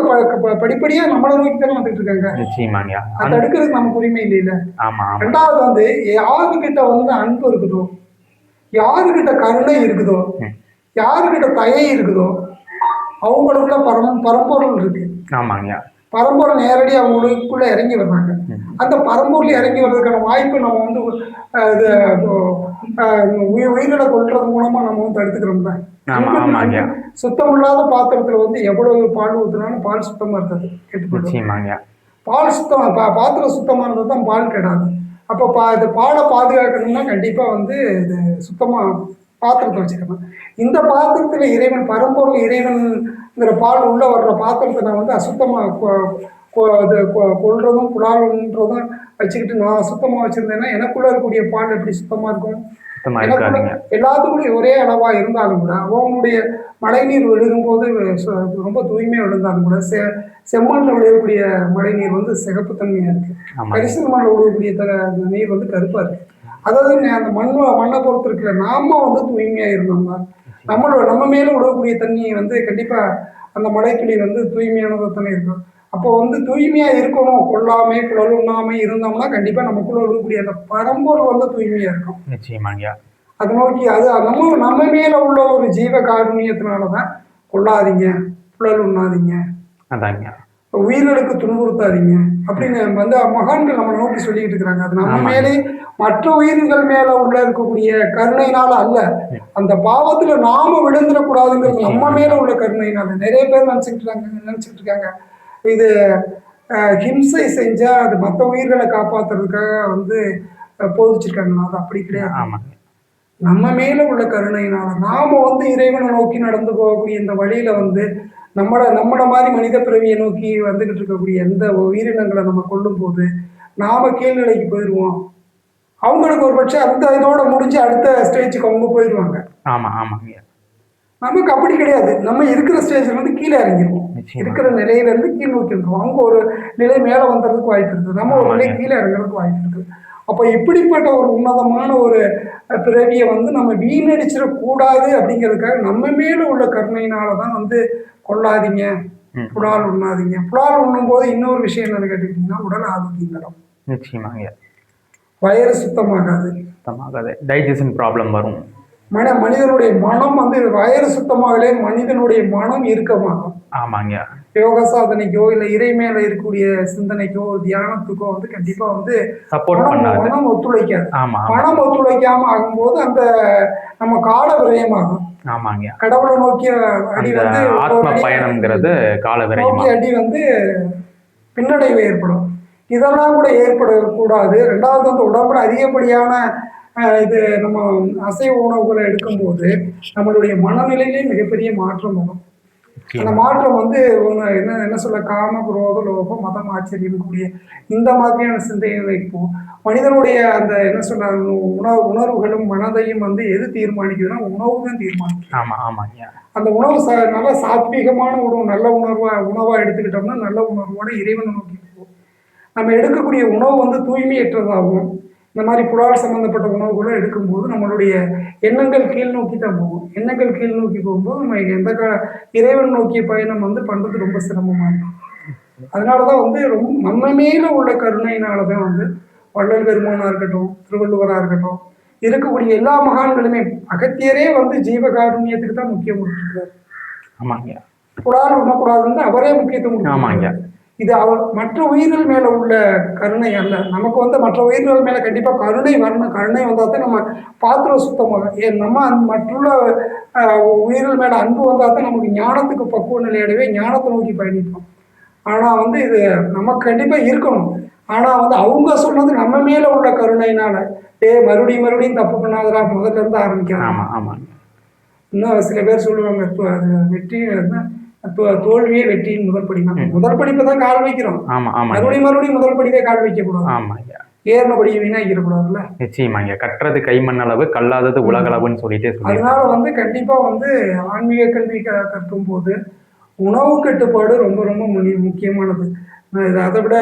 S2: படிப்படியா நம்மள நோக்கி தானே வந்துட்டு இருக்காங்க.
S1: நிச்சயமாங்கய்யா.
S2: அதை தடுக்கிறதுக்கு நமக்கு உரிமை இல்லையில. ரெண்டாவது வந்து யாருகிட்ட வந்து அன்பு இருக்குதோ, யாருகிட்ட கருணை இருக்குதோ, யாருகிட்ட தயை இருக்குதோ அவங்களுக்குள்ள பரம்பொருள் இருக்கு. பரம்பொருள் நேரடி அவங்களுக்குள்ள இறங்கி வர்றாங்க. அந்த பரம்பொருள் இறங்கி வர்றதுக்கான வாய்ப்பு நம்ம வந்து உயிரிழ கொள்றது மூலமா நம்ம வந்து தடுத்துக்கிறோம்ல. சுத்தம் இல்லாத பாத்திரத்துல வந்து எவ்வளவு பால் ஊத்துனாலும் பால் சுத்தமா இருக்காது, கெட்டு. பால் சுத்தம் பாத்திரம் சுத்தமா இருந்தால் தான் பால் கெடாது. அப்போ பாலை பாதுகாக்கணும்னா கண்டிப்பா வந்து இது சுத்தமா பாத்திரத்தை வச்சுக்கணும். இந்த பாத்திரத்துல இறைவன் பரம்பொருள் இறைவன்ங்கிற பால் உள்ள வர்ற பாத்திரத்தை நான் வந்து அசுத்தமா கொள்றதும் புலால்ன்றதும் வச்சுக்கிட்டு நான் சுத்தமா வச்சிருந்தேன்னா எனக்குள்ள இருக்கக்கூடிய பால் எப்படி சுத்தமா இருக்கும்? எல்லாத்துக்கும் ஒரே அளவா இருந்தாலும் கூட அவங்களுடைய மழைநீர் விழுகும்போது ரொம்ப தூய்மையா விழுந்தாலும் கூட செம்மண்ணில் விழுகக்கூடிய மழைநீர் வந்து சிகப்பு தன்மையா இருக்கு. கரிசல் மண்ணில் விழுகக்கூடிய நீர் வந்து கருப்பா இருக்கு. அதாவது அந்த மண்ணை பொறுத்து இருக்கிற நாம வந்து தூய்மையா இருந்தோம்னா நம்ம மேல விடக்கூடிய தண்ணி வந்து கண்டிப்பா அந்த மழைத்துளி வந்து தூய்மையானதாக தானே இருக்கும். அப்போ வந்து தூய்மையா இருக்கணும், கொள்ளாமை புலலுண்ணாமை இருந்தோம்னா கண்டிப்பா நமக்குள்ள விடக்கூடிய அந்த பரம்பொருள் வந்து தூய்மையா இருக்கும்.
S1: நிச்சயமாங்க.
S2: அதை நோக்கி அது நம்ம மேல உள்ள ஒரு ஜீவ காருண்யத்தினாலதான் கொள்ளாதீங்க, புலல் உண்ணாதீங்க, உயிர்களுக்கு துன்புறுத்தாதீங்க அப்படின்னு வந்து மகான்கள் நம்ம நோக்கி சொல்லிக்கிட்டு இருக்கிறாங்க. அது நம்ம மேலே மற்ற உயிர்கள் மேல உள்ள இருக்கக்கூடிய கருணையினால அல்ல, அந்த பாவத்துல நாம விழுந்துடக்கூடாதுங்கிறது நம்ம மேல உள்ள கருணையினால. நிறைய பேர் நினைச்சுக்கிட்டு இருக்காங்க இது ஹிம்சை செஞ்சா அது மற்ற உயிர்களை காப்பாத்துறதுக்காக வந்து போதிச்சிருக்காங்க. அது அப்படி கிடையாது. நம்ம மேல உள்ள கருணையினால நாம வந்து இறைவனை நோக்கி நடந்து போகக்கூடிய இந்த வழியில வந்து நம்மள மாதிரி மனித பிறவியை நோக்கி வந்துகிட்டு இருக்கக்கூடிய எந்த உயிரினங்களை நம்ம கொள்ளும் போது நாம கீழ்நிலைக்கு போயிடுவோம். அவங்களுக்கு ஒரு பட்சம் அந்த இதோட முடிஞ்சு அடுத்த ஸ்டேஜுக்கு அவங்க போயிடுவாங்க. நமக்கு அப்படி கிடையாது. நம்ம இருக்கிற ஸ்டேஜ்ல இருந்து கீழே இறங்கிடுவோம். இருக்கிற நிலையில இருந்து கீழ் நோக்கி இருந்துருவோம். அவங்க ஒரு நிலை மேல வந்துறதுக்கு வாய்ப்பு இருக்குது, நம்ம ஒரு நிலை கீழே இறங்குறதுக்கு வாய்ப்பு இருக்குது. அப்போ இப்படிப்பட்ட ஒரு உன்னதமான ஒரு பிறவியை வந்து நம்ம வீணடிச்சிடக்கூடாது அப்படிங்கிறதுக்காக நம்ம மேல உள்ள கருணையினாலதான் வந்து கொள்ளாதீங்க, புலால் உண்ணாதீங்க. புலால் உண்ணும் போது இன்னொரு விஷயம் என்னன்னு கேட்டுக்கிட்டீங்கன்னா உடல் ஆரோக்கியம் தரும்.
S1: நிச்சயமாங்க.
S2: வயிறு சுத்தமாகாது,
S1: டைஜஷன் ப்ராப்ளம் வரும்.
S2: மனிதனுடைய மனம் வந்து வயிறு சுத்தமாகலே மனிதனுடைய மனம் இறுக்கமாகும்.
S1: ஆமாங்க.
S2: யோக சாதனைக்கோ இல்ல இறை மேல இருக்கக்கூடிய சிந்தனைக்கோ தியானத்துக்கோ வந்து கண்டிப்பா வந்து
S1: சப்போர்ட் பண்ணாது.
S2: மனம் ஒத்துழைக்காது.
S1: ஆமா.
S2: மனம் ஒத்துழைக்காம ஆகும்போது அந்த நம்ம கால விரயமாகும்.
S1: ஆமாங்க.
S2: கடவுளை நோக்கிய அடி வந்து
S1: ஆத்ம பயணம்ங்கிறது கால விரயம்.
S2: அடி வந்து பின்னடைவு ஏற்படும். இதெல்லாம் கூட ஏற்படக்கூடாது. ரெண்டாவது வந்து உடம்புல அதிகப்படியான இது நம்ம அசைவ உணவுகளை எடுக்கும்போது நம்மளுடைய மனநிலையிலே மிகப்பெரிய மாற்றம் வரும். அந்த மாற்றம் வந்து என்ன சொல்ல காம குரோத லோகம் மதம் ஆச்சரியம் கூடிய இந்த மாதிரியான சிந்தனைகளை இப்போ மனிதனுடைய அந்த என்ன சொல்ல உணர்வுகளும் மனதையும் வந்து எது தீர்மானிக்குதுன்னா உணவு தான் தீர்மானிக்கும். அந்த உணவு நல்ல சாத்வீகமான உணவு, நல்ல உணவா எடுத்துக்கிட்டோம்னா நல்ல உணர்வோட இறைவனை நோக்கி போகும். நம்ம எடுக்கக்கூடிய உணவு வந்து தூய்மையற்றதாகவும் இந்த மாதிரி புலால் சம்பந்தப்பட்ட உணவுகளை எடுக்கும்போது நம்மளுடைய எண்ணங்கள் கீழ் நோக்கி தான் போகும். எண்ணங்கள் கீழ் நோக்கி போகும்போது நம்ம இறைவன் நோக்கிய பயணம் வந்து பண்றது ரொம்ப சிரமமா இருக்கும். அதனாலதான் வந்து ரொம்ப நம்ம மேல உள்ள கருணையினாலதான் வந்து வள்ளல் பெருமானா இருக்கட்டும், திருவள்ளுவரா இருக்கட்டும், இருக்கக்கூடிய எல்லா மகான்களுமே அகத்தியரே வந்து ஜீவகாருண்யத்துக்கு தான் முக்கியம் கொடுத்துருக்காரு.
S1: ஆமாங்க.
S2: புலால் உண்ணக்கூடாதுன்னு அவரே முக்கியத்துவம். இது மற்ற உயிர்கள் மேல உள்ள கருணை அல்ல. நமக்கு வந்து மற்ற உயிர்கள் மேல கண்டிப்பா கருணை வரணும். கருணை வந்தால் தான் நம்ம பாத்திரம் சுத்தமாக நம்ம மற்றுள்ள உயிர்கள் மேல அன்பு வந்தால் தான் நமக்கு ஞானத்துக்கு பக்குவ நிலையடவே ஞானத்தை நோக்கி பயணிப்போம். ஆனா வந்து இது நமக்கு கண்டிப்பா இருக்கணும். ஆனா வந்து அவங்க சொன்னது நம்ம மேல உள்ள கருணையினால மறுபடியும் தப்பு பண்ணாதரா முதல்ல இருந்து ஆரம்பிக்கலாம். இன்னும் சில பேர் சொல்லுவாங்க வெற்றி தோல்வியே வெற்றியின் முதல் படி. முதல் படிப்பை தான் கால் வைக்கிறோம். மறுபடியும் முதல் படிப்பை கால் வைக்க கூடாது. ஏறினபடி வீணாக்கிடக்கூடாதுல்ல.
S1: நிச்சயமாங்க. கற்றது கைமண் அளவு, கல்லாதது உலகளவுன்னு சொல்லிட்டு
S2: அதனால வந்து கண்டிப்பா வந்து ஆன்மீக கல்வி கற்கும் போது உணவு கட்டுப்பாடு ரொம்ப ரொம்ப முக்கியமானது. அதை விட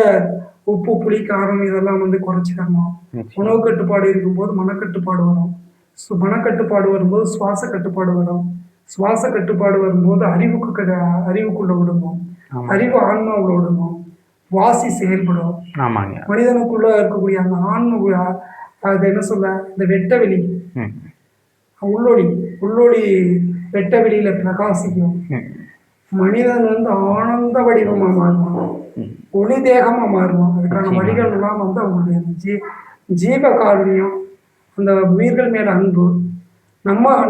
S2: உப்பு புளி காரம் இதெல்லாம் வந்து குறைச்சிக்கணும். உணவு கட்டுப்பாடு இருக்கும்போது மனக்கட்டுப்பாடு வரும். மனக்கட்டுப்பாடு வரும்போது சுவாச கட்டுப்பாடு வரும். சுவாச கட்டுப்பாடு வரும்போது அறிவுக்குள்ள விடுவோம். அறிவு ஆன்மாவுல விடுவோம். வாசி செயல்படும். மனிதனுக்குள்ள இருக்கக்கூடிய அந்த ஆன்ம அது என்ன சொல்ல இந்த வெட்ட வெளி உள்ளொளி வெட்ட வெளியில பிரகாசிக்கும். மனிதன் வந்து ஆனந்த வடிவமா மாறுவான். ஒளி தேகமா மாறுவான். அதுக்கான வழிகள் எல்லாம் வந்து அவங்களுடைய ஜீவ காருண்யம், அந்த உயிர்கள் மேல அன்பு,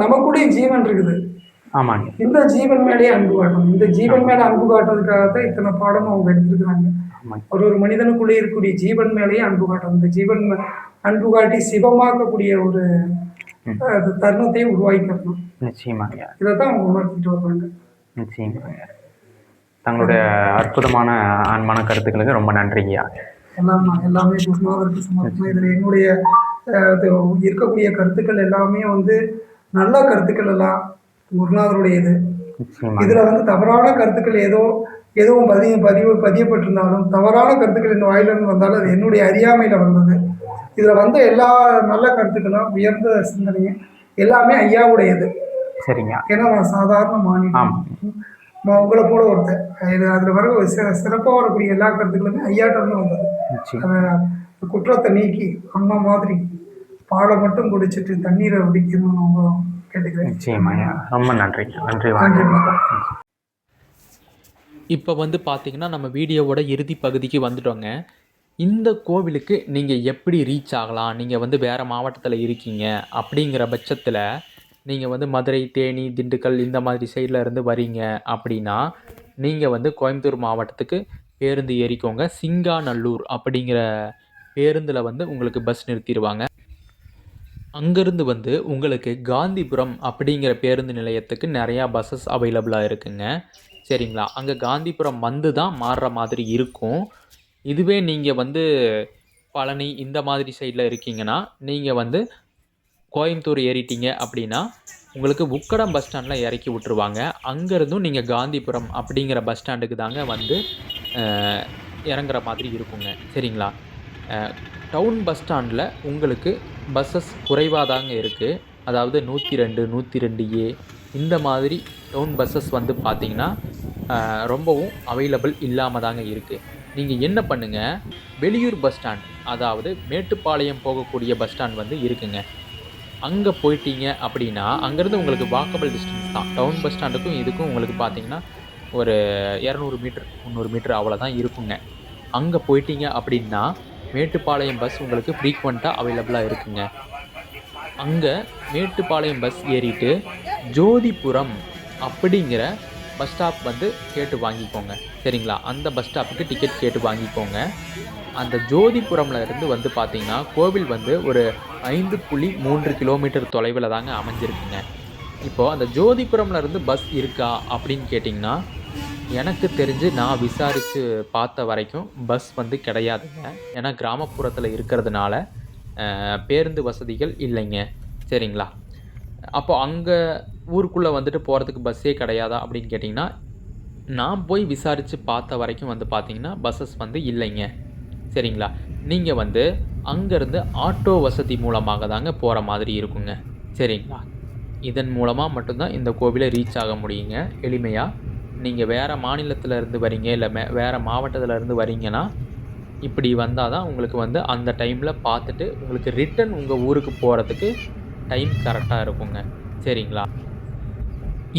S2: நமக்குடைய ஜீவன் இருக்குது. இந்த ஜீவன் மேலேயே அன்பு காட்டணும். இந்த ஜீவன் மேல அன்பு காட்டுறதுக்காகத்தான் இத்தனை பாடமும் அவங்க எடுத்துருக்காங்க. ஒரு மனிதனுக்குள்ளே இருக்கக்கூடிய ஜீவன் மேலேயே அன்பு காட்டணும். இந்த ஜீவன் அன்பு காட்டி சிவமாக்கக்கூடிய ஒரு தருணத்தை உருவாக்கிடணும்.
S1: நிச்சயமாங்க.
S2: இதைத்தான் அவங்க உணர்த்திட்டு வருவாங்க.
S1: நிச்சயமாங்க. தங்களுடைய அற்புதமான ஆன்மான கருத்துக்களுக்கு ரொம்ப நன்றிங்கய்யா.
S2: எல்லாமே குருநாதருக்கு சமர்ப்பணம். இதுல என்னுடைய இருக்கக்கூடிய கருத்துக்கள் எல்லாமே வந்து நல்ல கருத்துக்கள் எல்லாம் குருநாதருடையது. இதுல வந்து தவறான கருத்துக்கள் எதுவும் பதியப்பட்டிருந்தாலும் தவறான கருத்துக்கள் இந்த வாயிலிருந்து வந்தாலும் அது என்னுடைய அறியாமையில வந்தது. இதுல வந்த எல்லா நல்ல கருத்துக்களும் உயர்ந்த சிந்தனையும் எல்லாமே ஐயாவுடையது.
S1: சரிங்க.
S2: ஏன்னா நான் சாதாரண மாநிலம் உங்களை போல ஒருத்தர். அதுல வர சிறப்பாக வரக்கூடிய எல்லா கருத்துக்களுமே ஐயாட்ட இருந்து வந்தது. குற்றத்தை நீக்கி அம்மா மாதிரி பாலை மட்டும் குடிச்சிட்டு தண்ணீரை குடிக்கணும்னு கேட்டுக்கிறேன்.
S1: நிச்சயமாயா. ரொம்ப நன்றி. நன்றி.
S3: இப்போ வந்து பார்த்தீங்கன்னா நம்ம வீடியோவோட இறுதி பகுதிக்கு வந்துட்டோங்க. இந்த கோவிலுக்கு நீங்கள் எப்படி ரீச் ஆகலாம், நீங்கள் வந்து வேறு மாவட்டத்தில் இருக்கீங்க அப்படிங்கிற பட்சத்தில் நீங்கள் வந்து மதுரை, தேனி, திண்டுக்கல் இந்த மாதிரி சைடில் இருந்து வரீங்க அப்படின்னா நீங்கள் வந்து கோயம்புத்தூர் மாவட்டத்துக்கு பேருந்து ஏறிக்கோங்க. சிங்காநல்லூர் அப்படிங்கிற பேருந்தில் வந்து உங்களுக்கு பஸ் நிறுத்திடுவாங்க. அங்கேருந்து வந்து உங்களுக்கு காந்திபுரம் அப்படிங்கிற பேருந்து நிலையத்துக்கு நிறையா பஸ்ஸஸ் அவைலபிளாக இருக்குங்க. சரிங்களா? அங்கே காந்திபுரம் வந்து தான் மாறுற மாதிரி இருக்கும். இதுவே நீங்கள் வந்து பழனி இந்த மாதிரி சைடில் இருக்கீங்கன்னா நீங்கள் வந்து கோயம்புத்தூர் ஏறிட்டீங்க அப்படின்னா உங்களுக்கு உக்கடம் பஸ் ஸ்டாண்டில் இறக்கி விட்ருவாங்க. அங்கேருந்தும் நீங்கள் காந்திபுரம் அப்படிங்கிற பஸ் ஸ்டாண்டுக்கு தாங்க வந்து இறங்குற மாதிரி இருக்குங்க. சரிங்களா? டவுன் பஸ் ஸ்டாண்டில் உங்களுக்கு பஸ்ஸஸ் குறைவாக தாங்க இருக்குது. அதாவது 102, 102A இந்த மாதிரி டவுன் பஸ்ஸஸ் வந்து பார்த்திங்கன்னா ரொம்பவும் அவைலபிள் இல்லாமல் தாங்க இருக்குது. நீங்கள் என்ன பண்ணுங்கள், வெளியூர் பஸ் ஸ்டாண்ட் அதாவது மேட்டுப்பாளையம் போகக்கூடிய பஸ் ஸ்டாண்ட் வந்து இருக்குங்க. அங்கே போயிட்டீங்க அப்படின்னா அங்கேருந்து உங்களுக்கு வாக்கபிள் டிஸ்டன்ஸ் தான். டவுன் பஸ் ஸ்டாண்டுக்கும் இதுக்கும் உங்களுக்கு பார்த்தீங்கன்னா ஒரு 200 மீட்டர் 300 மீட்டர் அவ்வளோதான் இருக்குங்க. அங்கே போயிட்டீங்க அப்படின்னா மேட்டுப்பாளையம் பஸ் உங்களுக்கு ஃப்ரீக்வெண்ட்டாக அவைலபிளாக இருக்குங்க. அங்கே மேட்டுப்பாளையம் பஸ் ஏறிட்டு ஜோதிபுரம் அப்படிங்கிற பஸ் ஸ்டாப் வந்து கேட்டு வாங்கிக்கோங்க. சரிங்களா? அந்த பஸ் ஸ்டாப்புக்கு டிக்கெட் கேட்டு வாங்கிக்கோங்க. அந்த ஜோதிபுரம்ல இருந்து வந்து பார்த்தீங்கன்னா கோவில் வந்து ஒரு 5.3 கிலோமீட்டர் தொலைவில் தாங்க அமைஞ்சிருக்குங்க. இப்போது அந்த ஜோதிபுரம்ல இருந்து பஸ் இருக்கா அப்படின்னு கேட்டிங்கன்னா, எனக்கு தெரிஞ்சு நான் விசாரித்து பார்த்த வரைக்கும் பஸ் வந்து கிடையாதுங்க. ஏன்னா கிராமப்புறத்தில் இருக்கிறதுனால பேருந்து வசதிகள் இல்லைங்க. சரிங்களா? அப்போ அங்கே ஊருக்குள்ளே வந்துட்டு போகிறதுக்கு பஸ்ஸே கிடையாதா அப்படின்னு கேட்டிங்கன்னா, நான் போய் விசாரித்து பார்த்த வரைக்கும் வந்து பார்த்தீங்கன்னா பஸ்ஸஸ் வந்து இல்லைங்க. சரிங்களா? நீங்கள் வந்து அங்கேருந்து ஆட்டோ வசதி மூலமாக தாங்க போகிற மாதிரி இருக்குங்க. சரிங்களா? இதன் மூலமாக மட்டும்தான் இந்த கோவிலை ரீச் ஆக முடியுங்க எளிமையாக. நீங்கள் வேறு மாநிலத்தில் இருந்து வரீங்க, இல்லை வேறு மாவட்டத்தில் இருந்து வரீங்கன்னா இப்படி வந்தால் தான் உங்களுக்கு வந்து அந்த டைமில் பார்த்துட்டு உங்களுக்கு ரிட்டன் உங்கள் ஊருக்கு போகிறதுக்கு டைம் கரெக்டாக இருக்குங்க. சரிங்களா?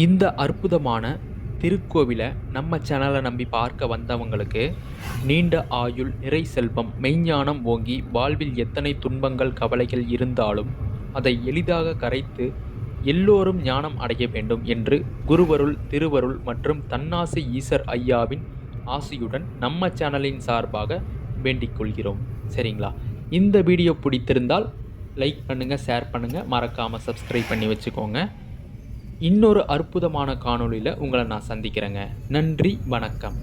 S3: இந்த அற்புதமான திருக்கோவிலை நம்ம சேனலை நம்பி பார்க்க வந்தவங்களுக்கு நீண்ட ஆயுள், நிறை செல்வம், மெய்ஞானம் ஓங்கி வாழ்வில் எத்தனை துன்பங்கள் கவலைகள் இருந்தாலும் அதை எளிதாக கரைத்து எல்லோரும் ஞானம் அடைய வேண்டும் என்று குருவருள், திருவருள் மற்றும் தன்னாசி ஈசர் ஐயாவின் ஆசியுடன் நம்ம சேனலின் சார்பாக வேண்டிக் கொள்கிறோம். சரிங்களா? இந்த வீடியோ பிடித்திருந்தால் லைக் பண்ணுங்கள், ஷேர் பண்ணுங்கள், மறக்காமல் சப்ஸ்கிரைப் பண்ணி வச்சுக்கோங்க. இன்னொரு அற்புதமான காணொளியில் உங்களை நான் சந்திக்கிறேங்க. நன்றி, வணக்கம்.